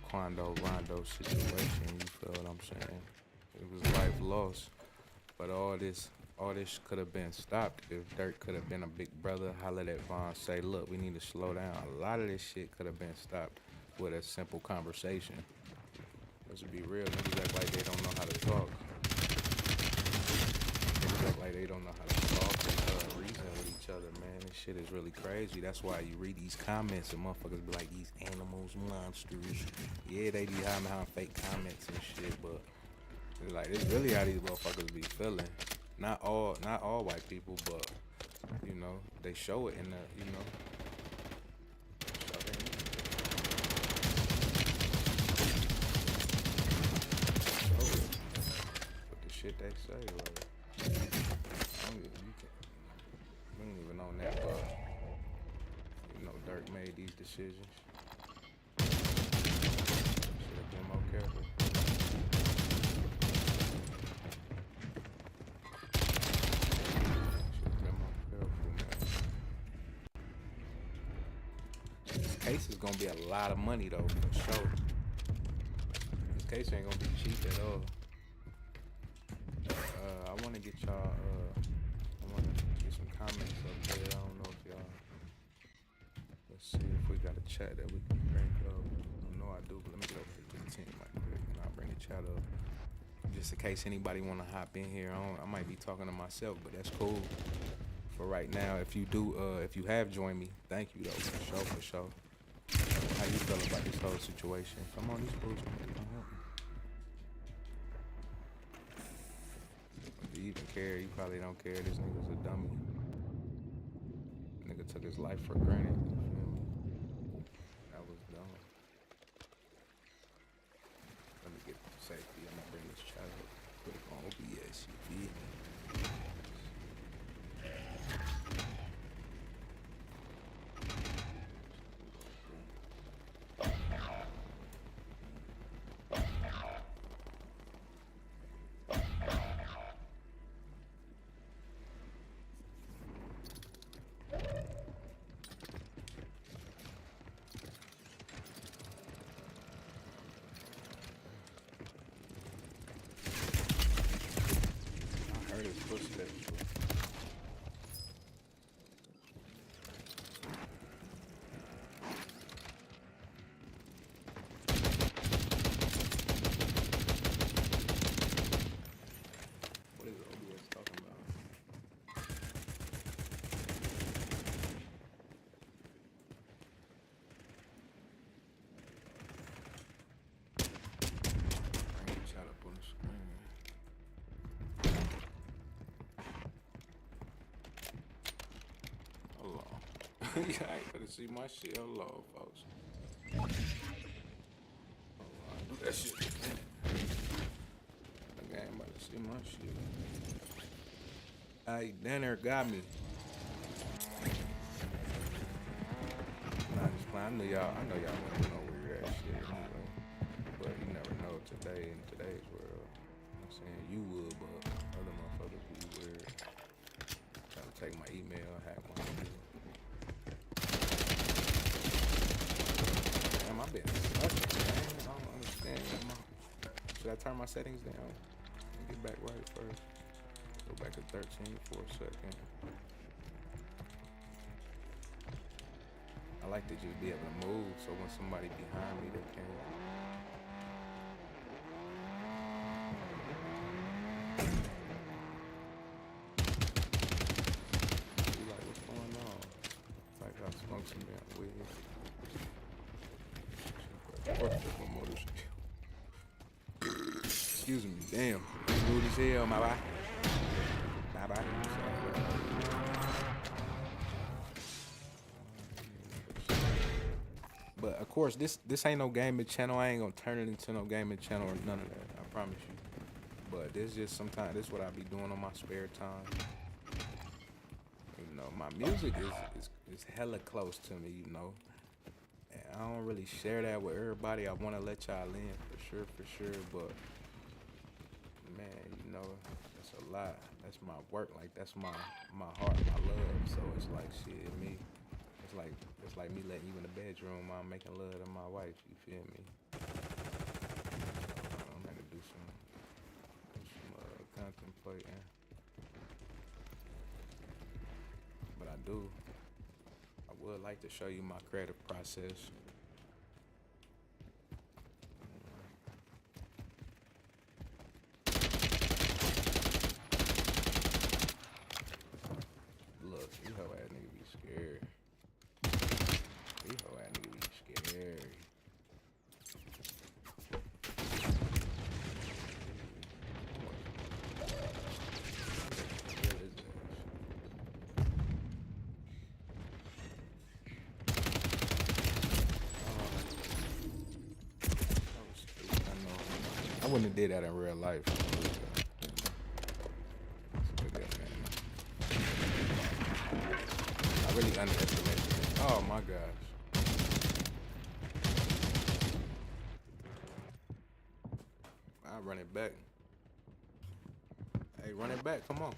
Speaker 1: Quando Rondo situation. You feel what I'm saying? It was life lost, but all this could have been stopped if Dirk could have been a big brother, hollered at Von, say, look, we need to slow down. A lot of this shit could have been stopped with a simple conversation. Let's be real, niggas act like they don't know how to talk. Niggas act like they don't know how to talk and reason with each other, man. This shit is really crazy. That's why you read these comments and motherfuckers be like, these animals, monsters. Yeah, they be having fake comments and shit, but it's like, it's really how these motherfuckers be feeling. Not all white people, but you know, they show it in the, you know. But the shit they say, like, we ain't even on that, but you know, Dirk made these decisions. Should have been more careful. Case is gonna be a lot of money though, for sure. This case ain't gonna be cheap at all. I wanna get y'all, I wanna get some comments up there. I don't know if y'all, let's see if we got a chat that we can bring up. I know I do, but let me get over here to the team right quick and I'll bring the chat up. Just in case anybody wanna hop in here, I might be talking to myself, but that's cool. for right now. If you do, if you have joined me, thank you though, for sure. How you feel about this whole situation? Come on, these fools. If you even care, you probably don't care. This nigga's a dummy. Nigga took his life for granted. You feel me? That was dumb. Let me get safety. I'm gonna bring this child. Put it on OBS. You feel me? I heard his footsteps. What is OBS talking about? Bring the chat up on the screen. Hold on. Yeah, I ain't gonna see my shit. Hold on, folks. Hold on, do that shit. Okay, I'm about to see my shit. Hey, dinner got me. Nah, just playing. I know y'all want to know weird ass shit anyway. But you never know today in today's world. I'm saying you would, but other motherfuckers be weird. Trying to take my email, hack my email. Damn, I've been sucking, man. I don't understand. Should I turn my settings down? Get back right first. Go back to 13 for a second. I like to just be able to move, so when somebody behind me, they can't. Be like, what's going on? It's like I smoked some damn weed. Excuse me, damn. Rude as hell, my bye. Bye bye. But of course, this ain't no gaming channel. I ain't gonna turn it into no gaming channel or none of that. I promise you. But this just sometimes this what I be doing on my spare time. You know, my music is hella close to me. You know, and I don't really share that with everybody. I want to let y'all in for sure. But man, you know, that's a lot. That's my work. Like that's my heart, my love. So it's like shit, me. It's like me letting you in the bedroom. I'm making love to my wife. You feel me? I'm gonna do some contemplating. But I would like to show you my creative process. Look, you hoe ass nigga be scared. You hoe ass nigga be scared. I wouldn't have did that in real life. I really underestimated it. Oh my gosh. I'll run it back. Hey, run it back. Come on.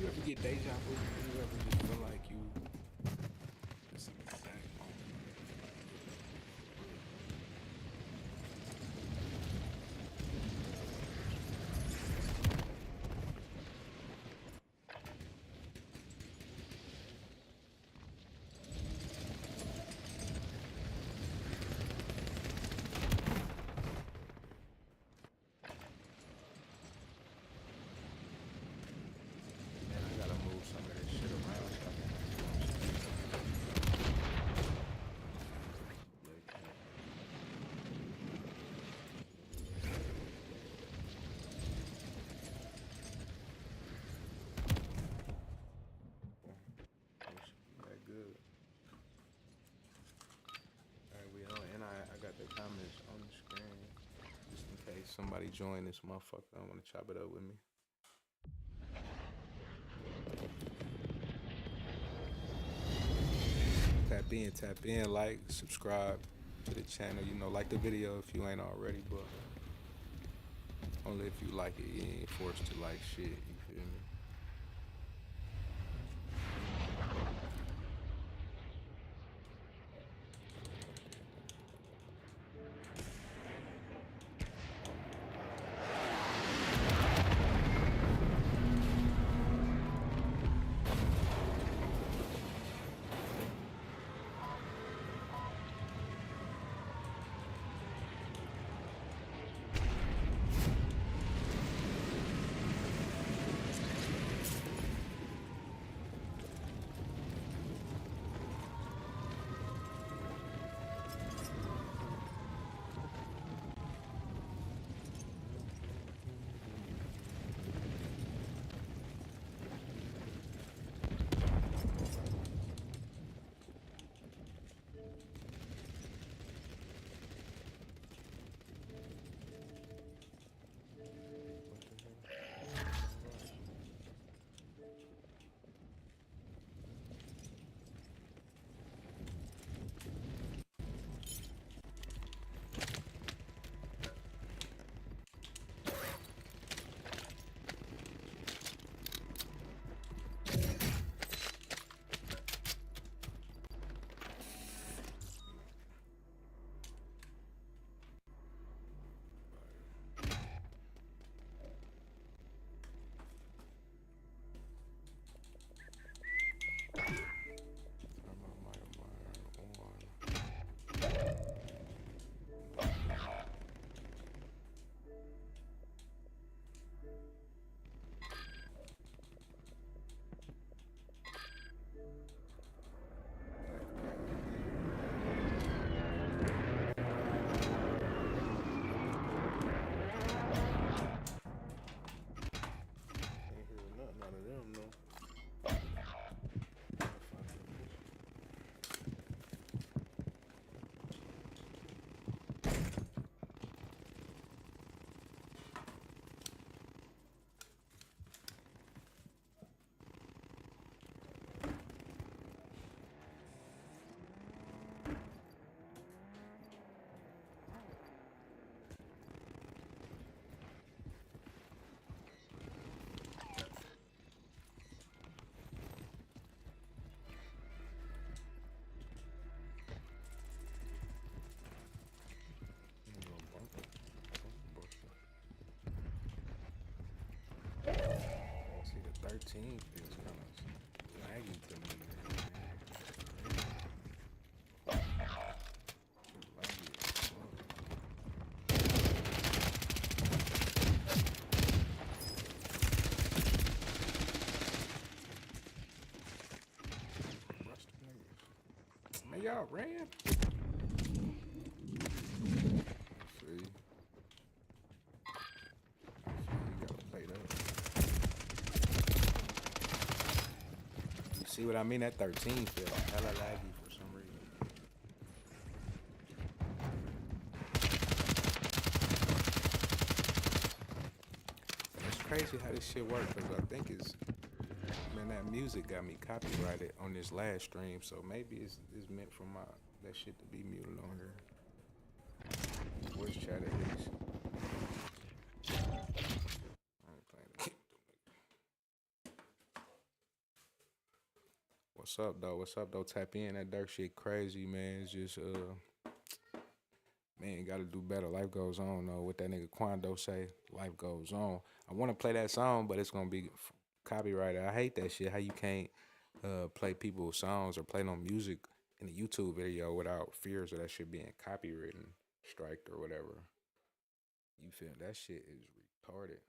Speaker 1: You ever get deja vu? You ever just feel like you? It's an exact moment. Man, I gotta move some of this shit around. So I that good. Alright, we on, and I got the comments on the screen just in case somebody join this motherfucker. I want to chop it up with me. Tap in, like, subscribe to the channel. You know, like the video if you ain't already, but only if you like it. You ain't forced to like shit. You feel me? See, the 13 feels kind of laggy to me. Man, y'all ran? See? You gotta play that. You see what I mean? That 13 feel like hella laggy for some reason. It's crazy how this shit works, because I think it's, man, that music got me copyrighted on this last stream, so maybe it's meant for that shit to be muted on here. Voice chat at least. I ain't playing the game. What's up though? What's up though? Tap in. That dark shit crazy, man. It's just man, gotta do better. Life goes on though. What that nigga Quando say? Life goes on. I want to play that song, but it's gonna be copyrighted. I hate that shit. How you can't play people's songs or play no music in a YouTube video without fears of that shit being copywritten, striked or whatever. You feel that shit is retarded.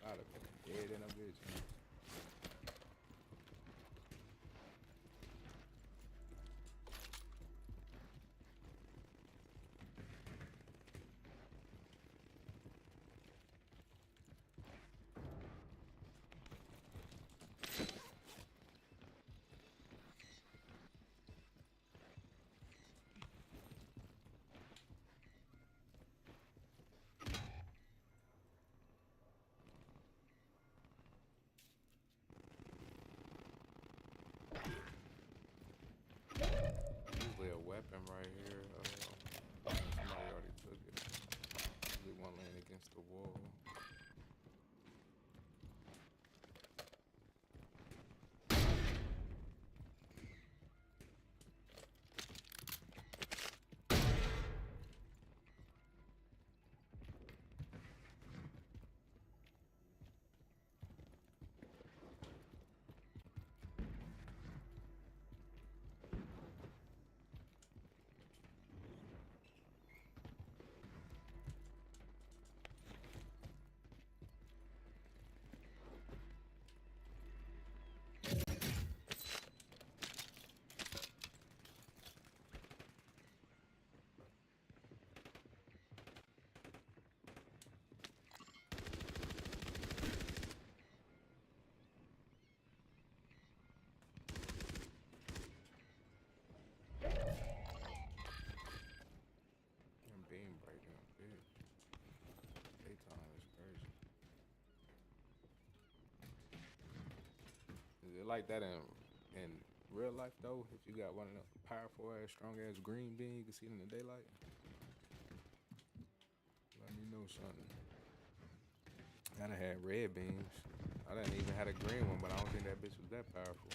Speaker 1: I'd have been dead in a bitch. Usually a weapon right here. Somebody already took it. Usually one laying against the wall. it like that in real life though? If you got one of them powerful ass, strong ass green bean, you can see it in the daylight. Let me know something. I done had red beams. I didn't even had a green one, but I don't think that bitch was that powerful.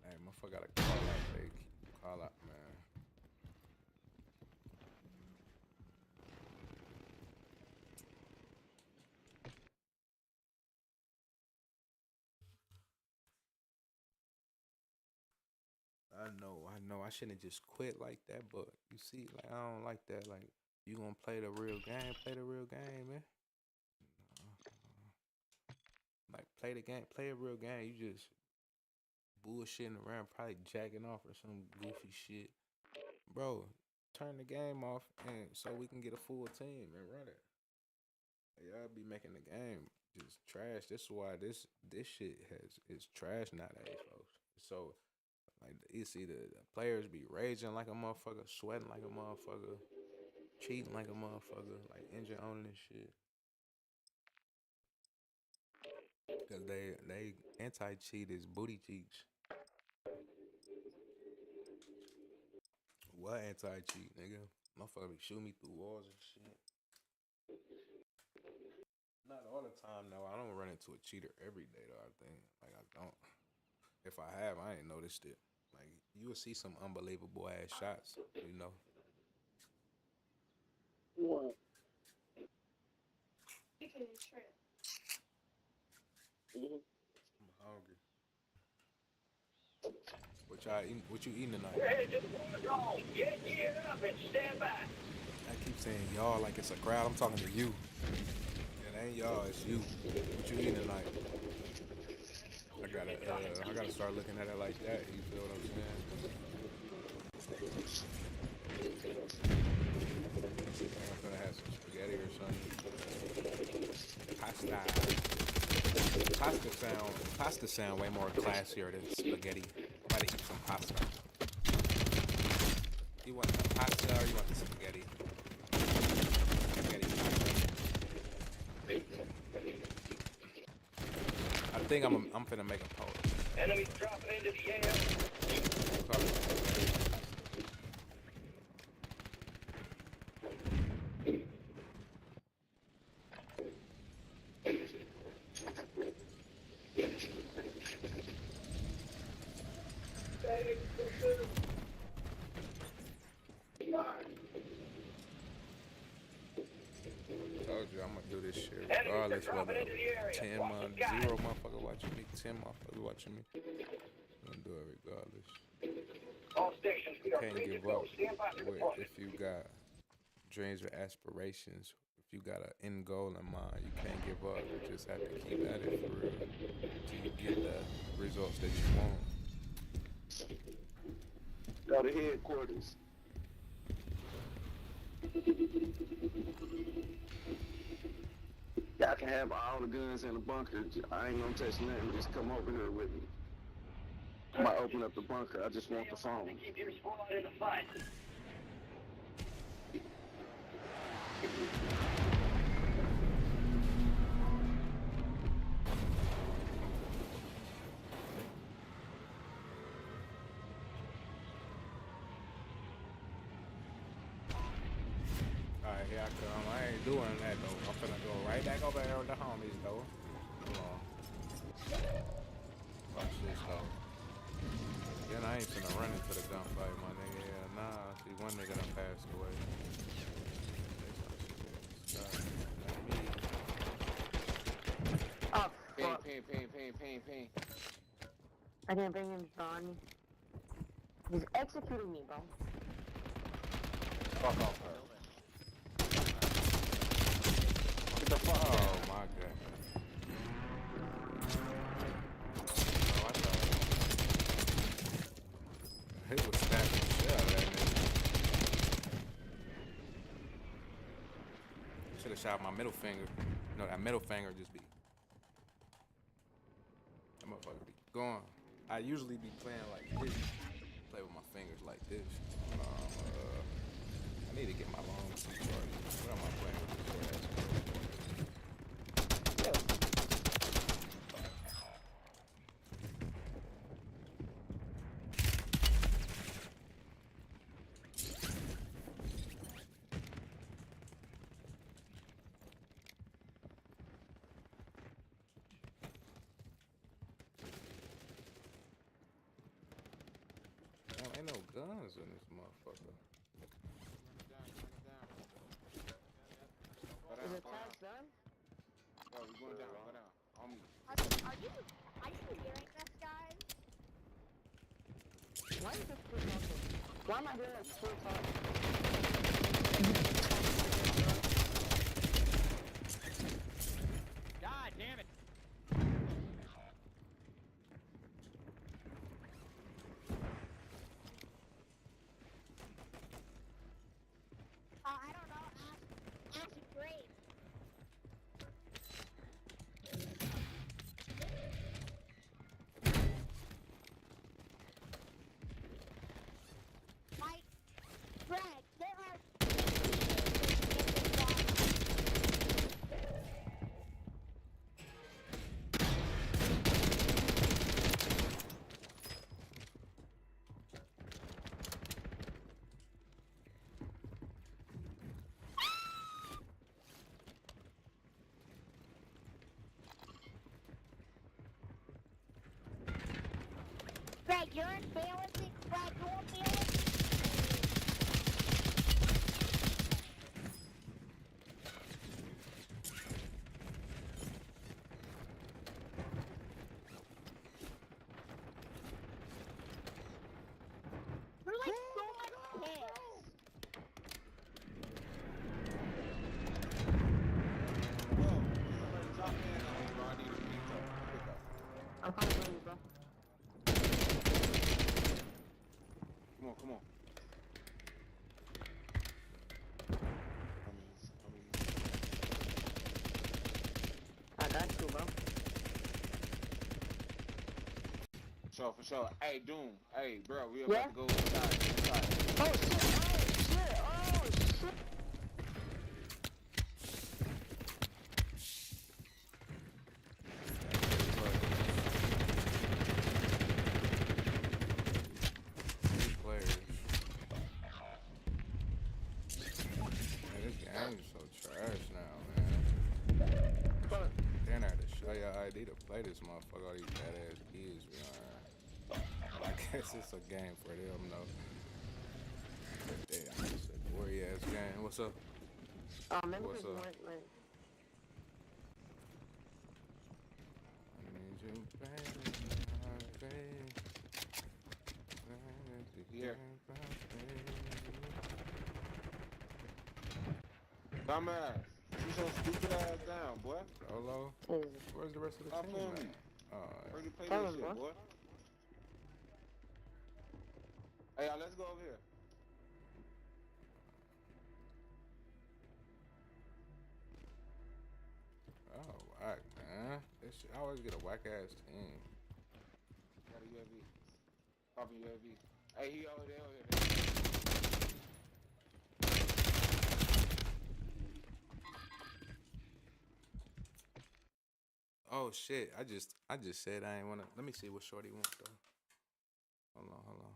Speaker 1: Hey, motherfucker got a call out, fake. Call out, man. I know. I shouldn't just quit like that, but you see, like I don't like that. Like you gonna play the real game, man. Like play the game, play a real game. You just bullshitting around, probably jacking off or some goofy shit, bro. Turn the game off, and so we can get a full team and run it. Y'all be making the game just trash. This is why this shit is trash nowadays, folks. So like you see the players be raging like a motherfucker, sweating like a motherfucker, cheating like a motherfucker, like engine owning and shit. Cause they anti-cheat is booty cheats. What anti-cheat, nigga? Motherfucker be shooting me through walls and shit. Not all the time, though. I don't run into a cheater every day, though. I think, like, I don't. If I have, I ain't noticed it. Like, you will see some unbelievable ass shots, you know.
Speaker 10: What?
Speaker 1: I'm hungry. What you eating tonight?
Speaker 10: Ready to go. Get geared up and stand by.
Speaker 1: I keep saying y'all like it's a crowd. I'm talking to you. It ain't y'all, it's you. What you eating tonight? I gotta start looking at it like that. You feel what I'm saying? I'm gonna have some spaghetti or something. Pasta sound way more classier than spaghetti. I'm about to eat some pasta. You want the pasta or you want the spaghetti? Spaghetti pasta. I think I'm finna make a post.
Speaker 10: Enemies dropping into the air.
Speaker 1: Told you I'm gonna do this shit regardless whether 10 0 motherfucker watching me, 10 motherfuckers watching me. I'm gonna do it regardless.
Speaker 10: All stations, we
Speaker 1: You
Speaker 10: are
Speaker 1: can't
Speaker 10: free to
Speaker 1: give
Speaker 10: go.
Speaker 1: up
Speaker 10: Stand by for deployment.
Speaker 1: if you got dreams or aspirations. If you got an end goal in mind, you can't give up. You just have to keep at it for real till you get the results that you want.
Speaker 10: Go to headquarters. Y'all can have all the guns in the bunker. I ain't gonna touch nothing. Just come over here with me. I'm gonna open up the bunker. I just want the phone. Keep your squad in the fight.
Speaker 1: Alright, here I come. I ain't doing that though. I'm finna go right back over here with the homies though. Hold on. Watch this though. Then I ain't finna run into the gunfight, my nigga. Yeah, nah. See, one nigga done passed away.
Speaker 11: Oh,
Speaker 12: Pain, pain.
Speaker 11: I didn't bring him, John. He's executing me, bro.
Speaker 6: Fuck off her.
Speaker 1: Get the fuck out. Oh my god. Oh, I thought he was stabbing the shit out of that nigga. Should have shot my middle finger. No, that middle finger just be. That motherfucker be gone. I usually be playing like this. Play with my fingers like this. I need to get my long C charger. What am I playing with this? guns in this motherfucker.
Speaker 11: Is the task done?
Speaker 12: Yo, we going down. Go down. On me.
Speaker 13: Are you hearing this, guys?
Speaker 11: Why is this quick also? Why am I doing like full talk?
Speaker 2: God damn it!
Speaker 13: I don't know. Ask Grace. Mike, Greg, there are. Greg, you're imbalancing. Greg, you're imbalancing. You're like so much chaos.
Speaker 12: Somebody drop me in on me, bro. I need a pickup.
Speaker 11: I'm coming for you, bro.
Speaker 12: Come on, come on.
Speaker 11: I got you, bro.
Speaker 12: For sure. Hey, Doom. Hey, bro, we
Speaker 11: Yeah?
Speaker 12: about to go inside.
Speaker 11: Oh shit! Oh shit!
Speaker 1: Players. Man, this game's so trash now, man. Then I had to show y'all ID to play this motherfucker. All these badass kids behind. I guess it's a game for them, though. But damn, it's a gory ass game. What's up?
Speaker 11: Maybe
Speaker 1: What's
Speaker 11: because you
Speaker 1: up?
Speaker 11: went like.
Speaker 1: I need you, baby,
Speaker 12: Here. Dumbass. You so stupid ass down, boy.
Speaker 1: Hello? Where's the rest of the
Speaker 12: Stop
Speaker 1: team,
Speaker 12: playing
Speaker 1: man?
Speaker 12: me. Where you play
Speaker 11: Tell
Speaker 12: this
Speaker 11: him,
Speaker 12: shit,
Speaker 11: boy.
Speaker 12: boy? Hey, y'all, let's go over here.
Speaker 1: Oh, whack, man. This shit, I always get a whack ass team.
Speaker 12: Got a UAV. Popping UAV. Hey, he over there,
Speaker 1: Oh shit! I just said I ain't wanna. Let me see what Shorty wants though. Hold on.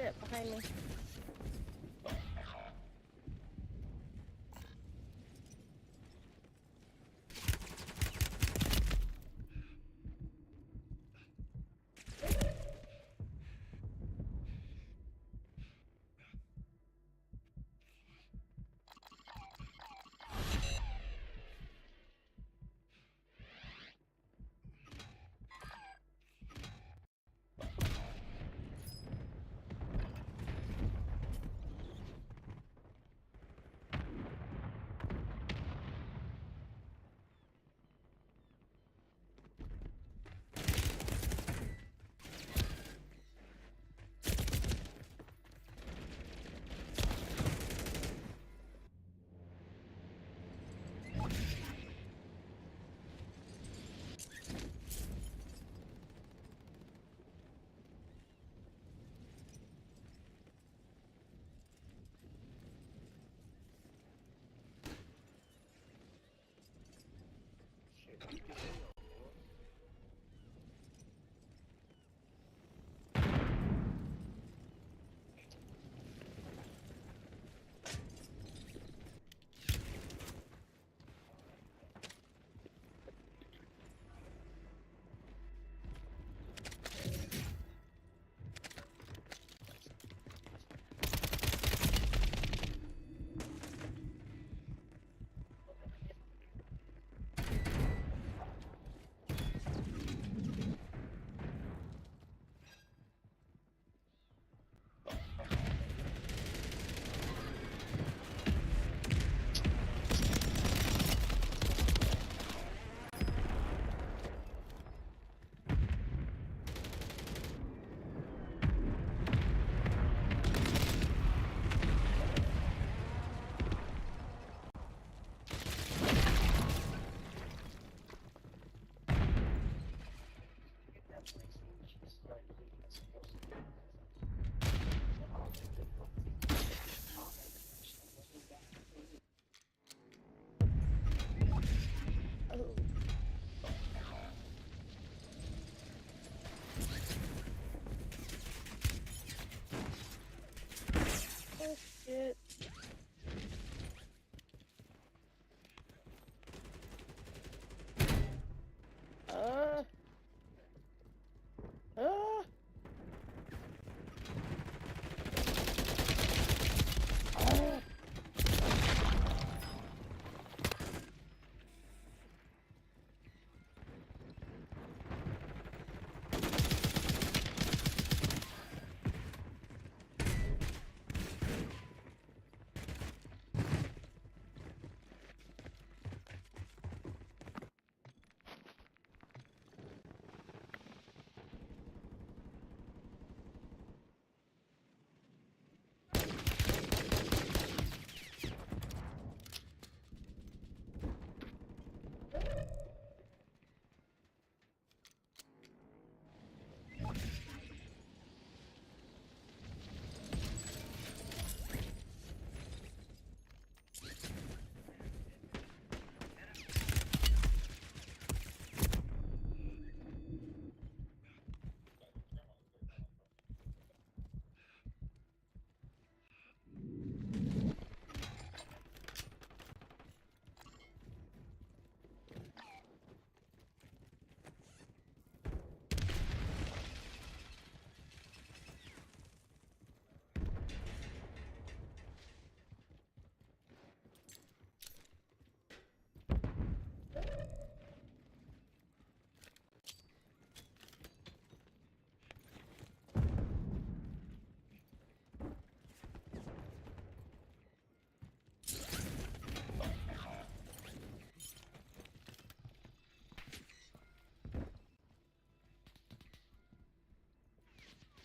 Speaker 11: shit behind me. Oh shit. Uh. Uh.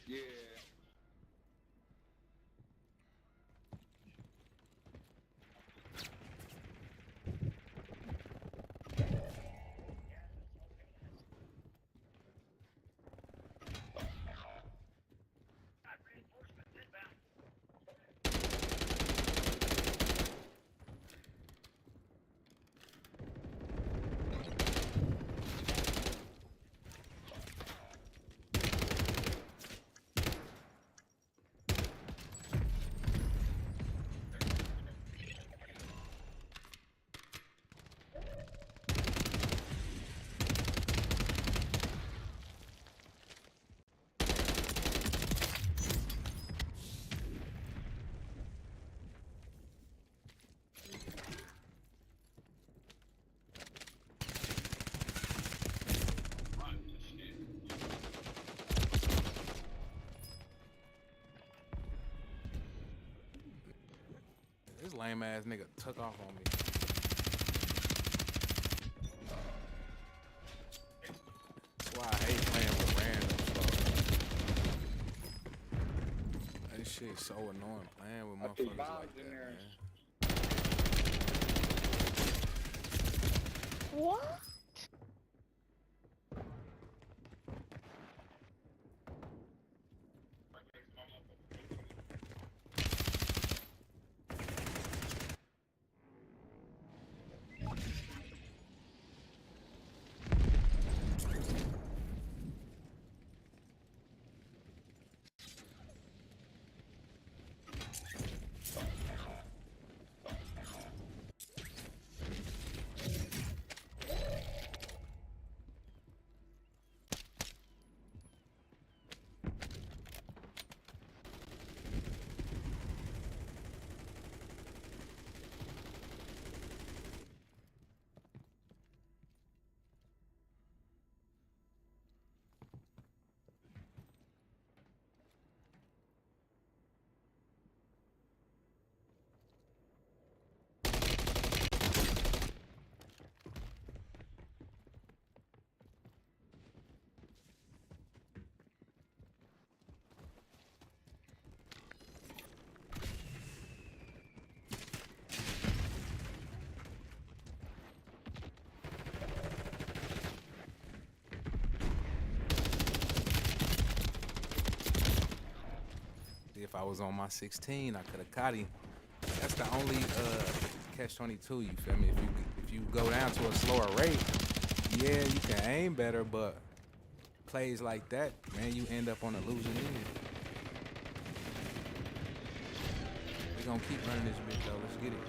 Speaker 12: Yeah.
Speaker 1: lame ass nigga took off on me. That's why I hate playing with randoms, bro. This shit so annoying playing with motherfuckers like that, man.
Speaker 13: What?
Speaker 1: If I was on my 16, I could have caught him. That's the only catch-22. You feel me? If you go down to a slower rate, yeah, you can aim better, but plays like that, man, you end up on a losing end. We gonna keep running this bitch though. Let's get it.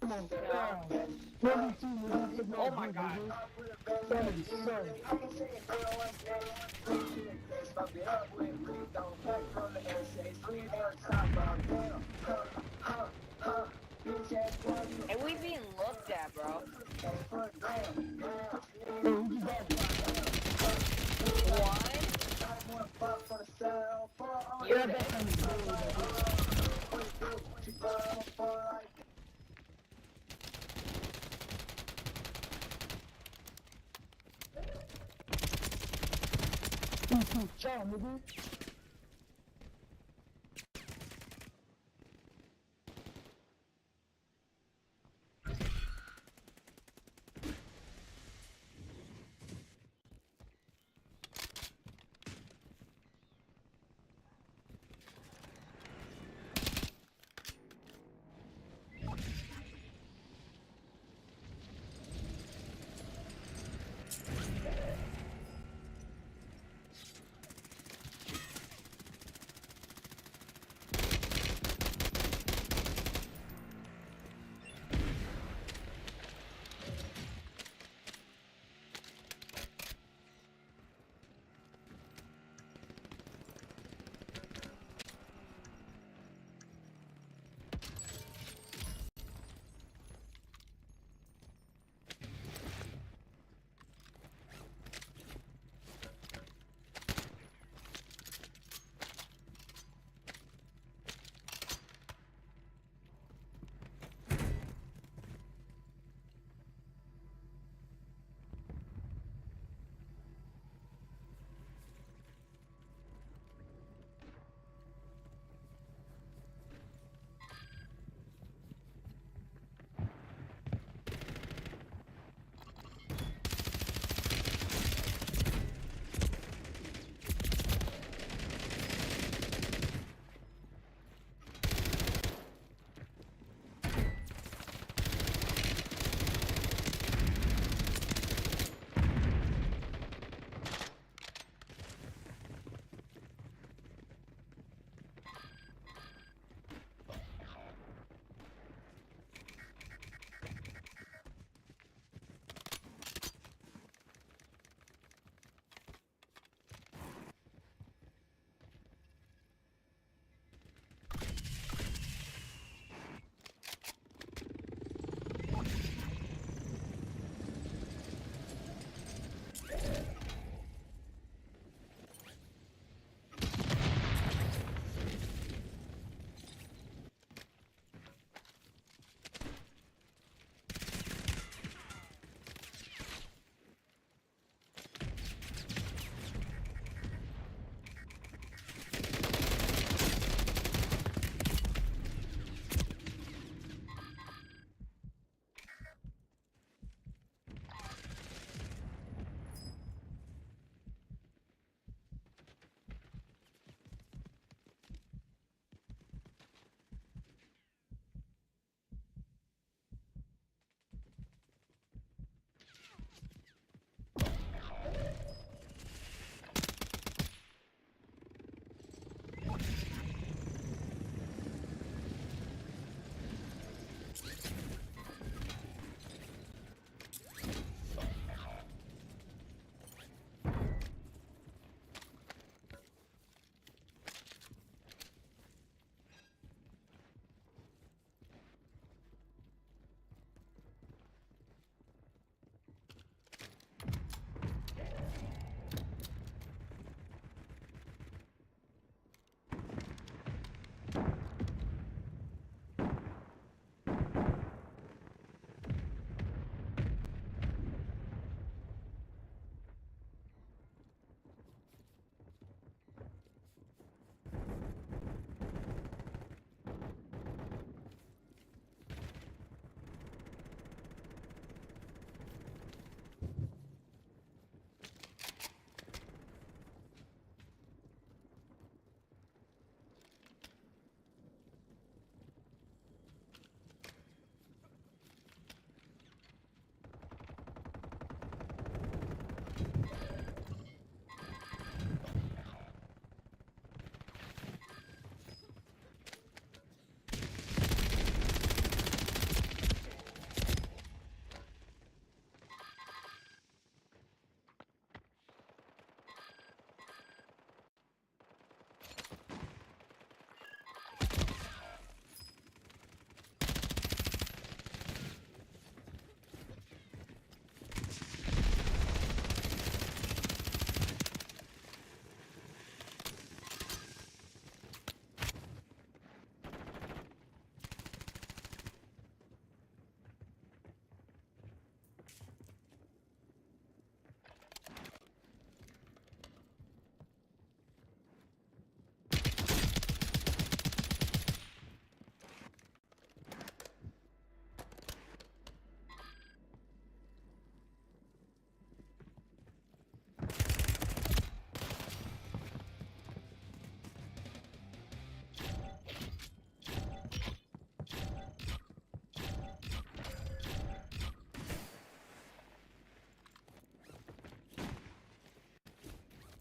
Speaker 11: Oh my god. And we being looked at, bro. One. You're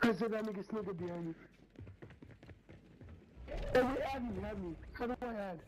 Speaker 14: I said that nigga sneaker behind you. Hey, wait, have me. How do I add?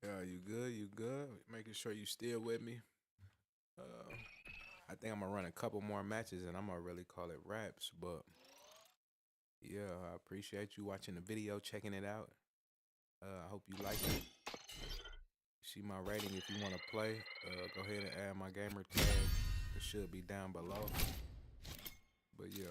Speaker 1: Yeah, you good? You good? Making sure you still with me. I think I'm gonna run a couple more matches and I'm gonna really call it wraps. But yeah, I appreciate you watching the video, checking it out. I hope you like it. See my rating if you want to play. Go ahead and add my gamer tag. It should be down below. But yeah.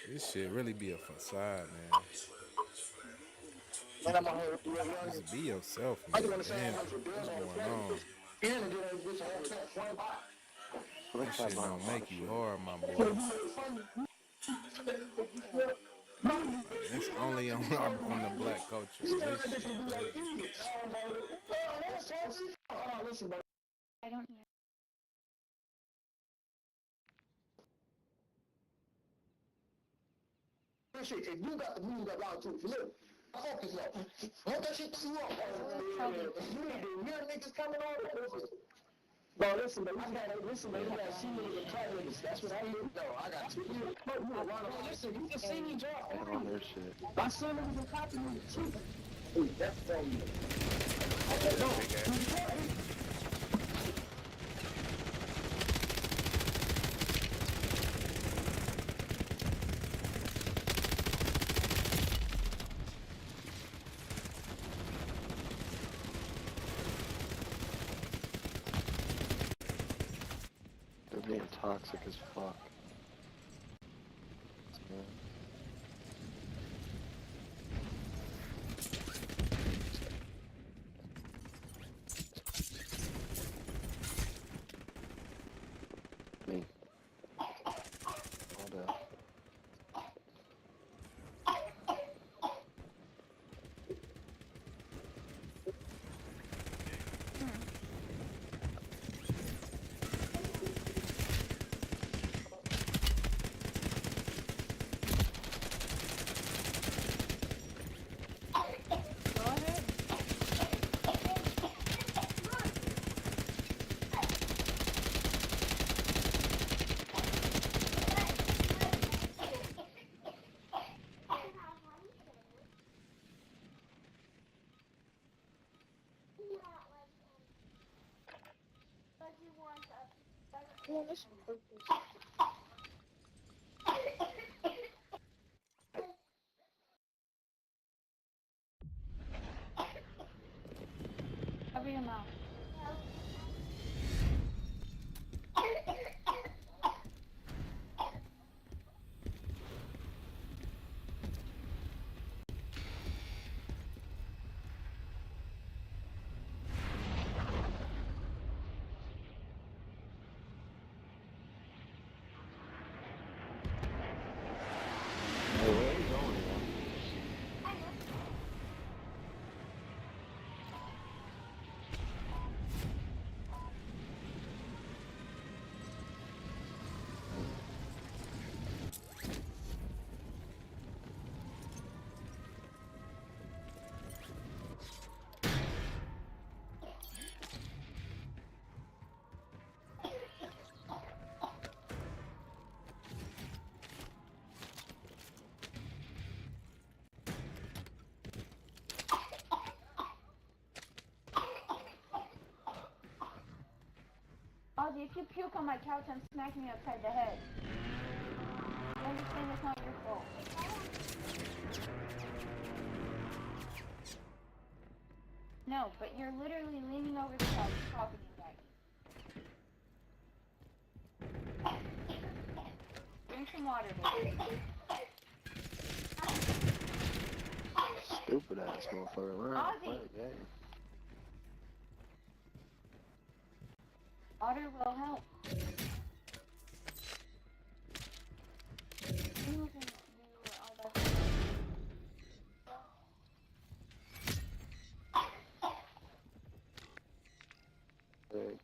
Speaker 1: This shit really be a facade, man.
Speaker 14: And I'm on here with the young.
Speaker 1: Just be yourself,
Speaker 14: I
Speaker 1: man.
Speaker 14: just want to say
Speaker 1: Damn,
Speaker 14: I'm going to
Speaker 1: what's
Speaker 14: build on the
Speaker 1: going
Speaker 14: plane.
Speaker 1: on?
Speaker 14: And to get this whole track one by.
Speaker 1: This shit don't make you hard, my
Speaker 14: So
Speaker 1: boy.
Speaker 14: you know, funny.
Speaker 1: It's only on the black culture. This shit crazy.
Speaker 14: Listen, bro.
Speaker 13: I don't hear.
Speaker 14: If you got the music that loud too, look. Focus now. Let that shit throw you up. You need to hear niggas coming on. Bro, listen, man, you gotta see me with the car niggas. That's what I hear. No, I got two years. Listen, you can see me drop.
Speaker 10: I don't hear shit.
Speaker 14: I saw niggas in copy me too. That's from you.
Speaker 10: They're being toxic as fuck. Yeah. Me. All day.
Speaker 13: Cover your mouth.
Speaker 10: Hey, where are you going, man?
Speaker 13: Ozzy, if you puke on my couch, I'm smacking you upside the head. I understand it's not your fault. No, but you're literally leaning over the couch talking to me. Drink some water, baby.
Speaker 10: Stupid ass motherfucker.
Speaker 13: Ozzy! Water will help.
Speaker 10: Sick.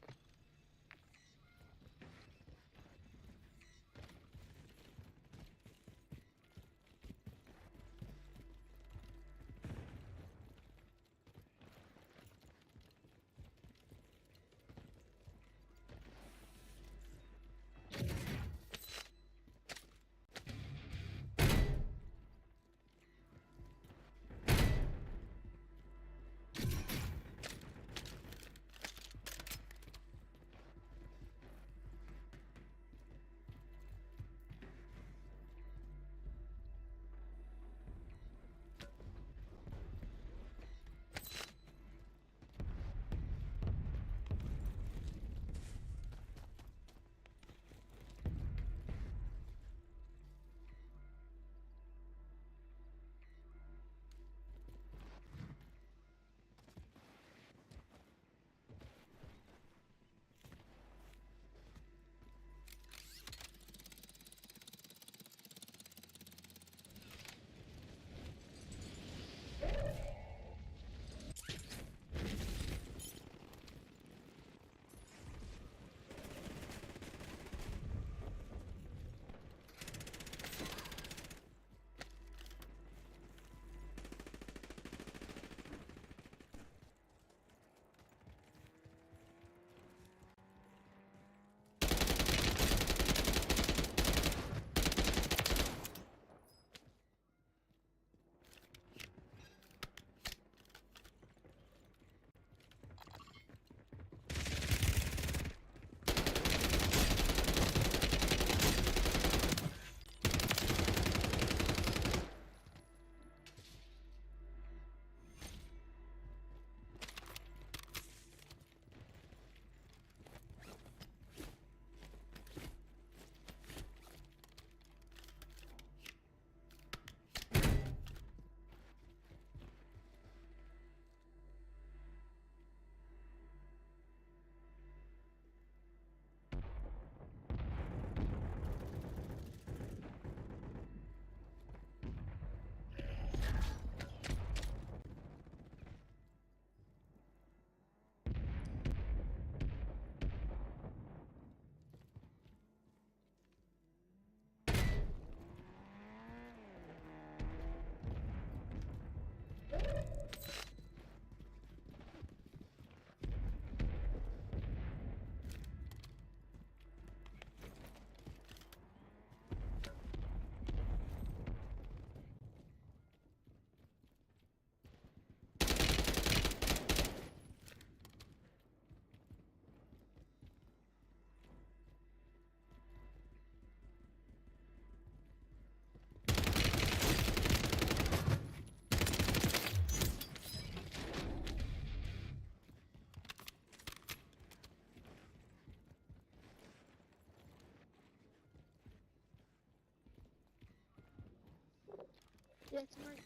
Speaker 15: Yeah, tonight.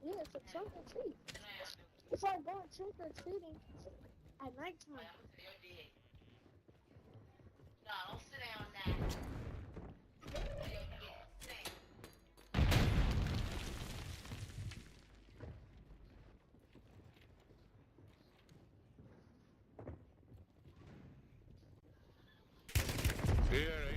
Speaker 15: Yeah, it's a trunk or treat. It's like going trick or treating at nighttime.
Speaker 16: Yeah.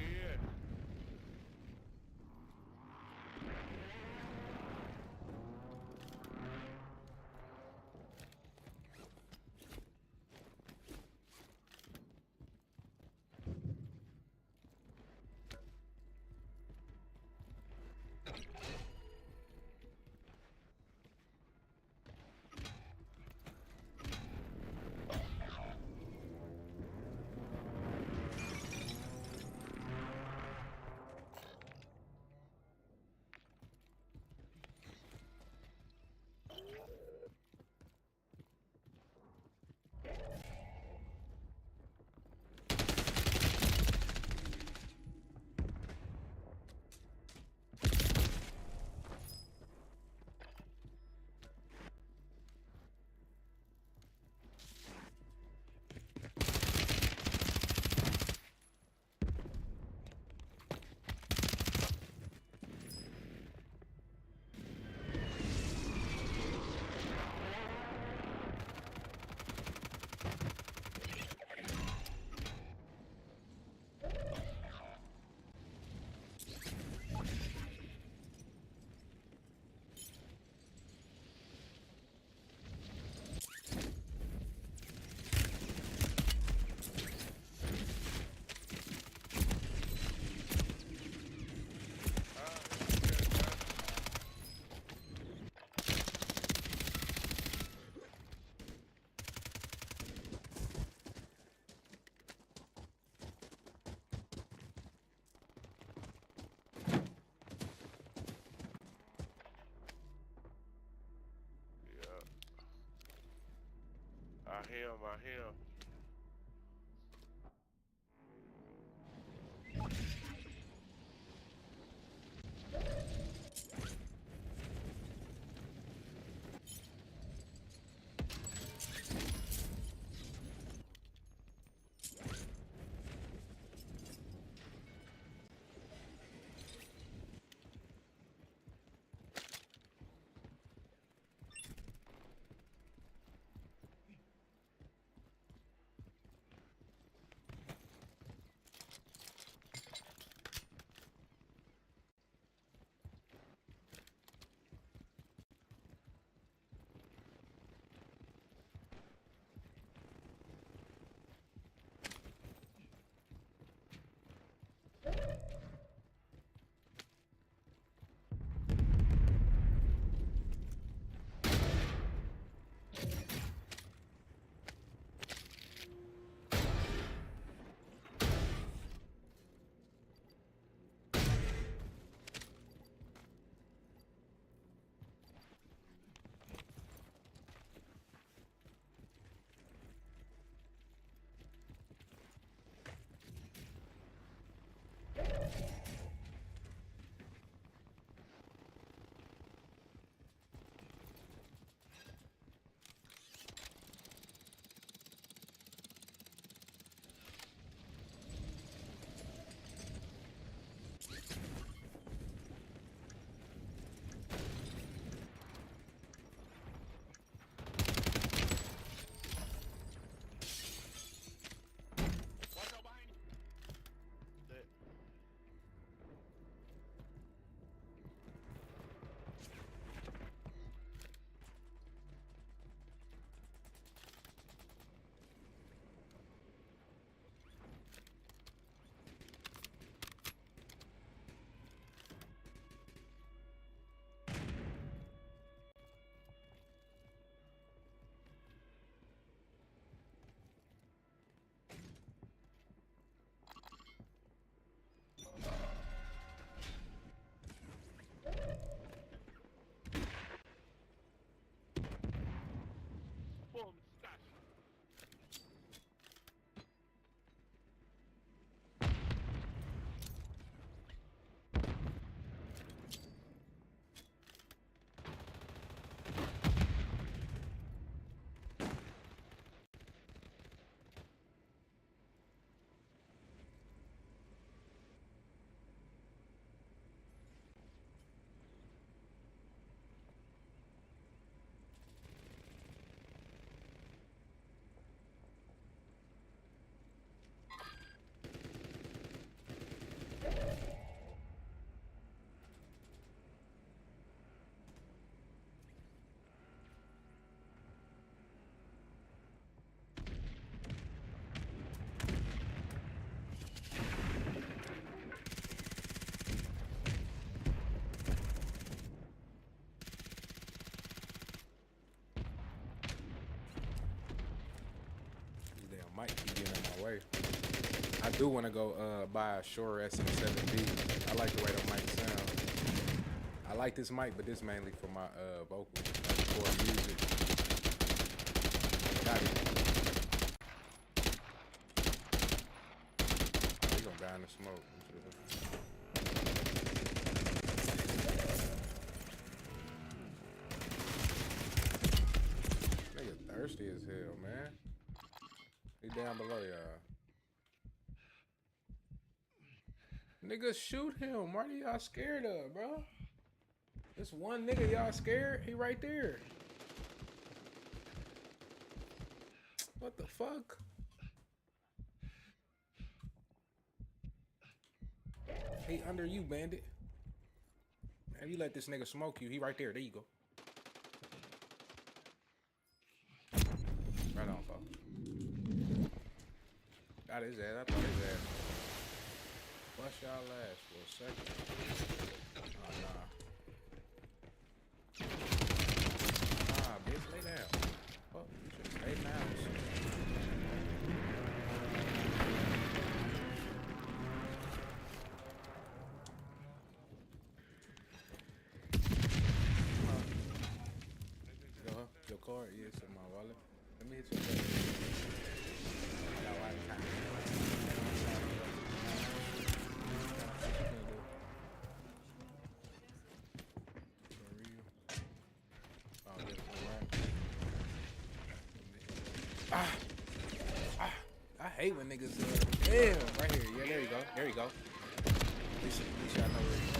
Speaker 16: I hear him.
Speaker 1: I do want to go buy a Shure SM7B. I like the way the mic sounds. I like this mic, but this mainly for my vocals, like for music. Got it. Oh, he gonna die in the smoke. Nigga thirsty as hell, man. He down below y'all. Nigga, shoot him. What are y'all scared of, bro? This one nigga y'all scared? He right there. What the fuck? He under you, bandit. Have you let this nigga smoke you? He right there. There you go. Right on, folks. Got his ass. I thought his ass. Bust y'all ass for a second. Oh, nah. Nah, bitch, lay down. Fuck, you should stay down. Your card? Yeah, it's in my wallet. Let me hit your face. I got white time. I hate when niggas damn, right here. Yeah, there you go. There you go. At least y'all know where you go.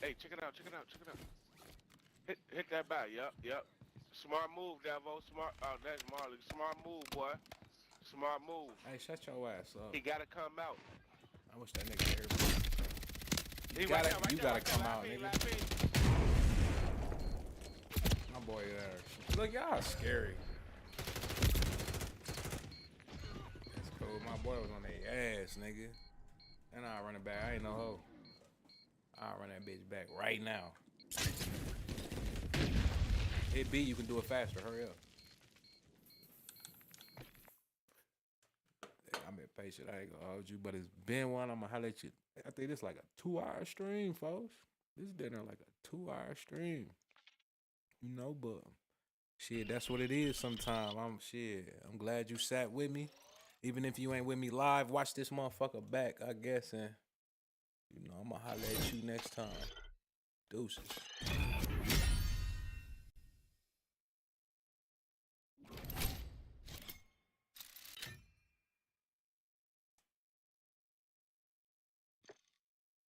Speaker 16: Hey, check it out. Hit that back. Yep. Smart move, Devo. Smart. Oh, that's Marley. Smart move, boy. Smart move.
Speaker 1: Hey, shut your ass up.
Speaker 16: He gotta come out.
Speaker 1: I wish that nigga here. You gotta come out, nigga. My boy there. Look, y'all scary. That's cool. My boy was on their ass, nigga. And I'll run it back. I ain't no hoe. I'll run that bitch back right now. Hit B, you can do it faster. Hurry up. I've been patient. I ain't gonna hold you, but it's been one. I'm gonna holler at you. I think it's like a 2-hour stream, folks. This dinner like a 2-hour stream. You know, but shit, that's what it is sometimes. I'm glad you sat with me. Even if you ain't with me live, watch this motherfucker back, I guess, and you know, I'm gonna holler at you next time. Deuces.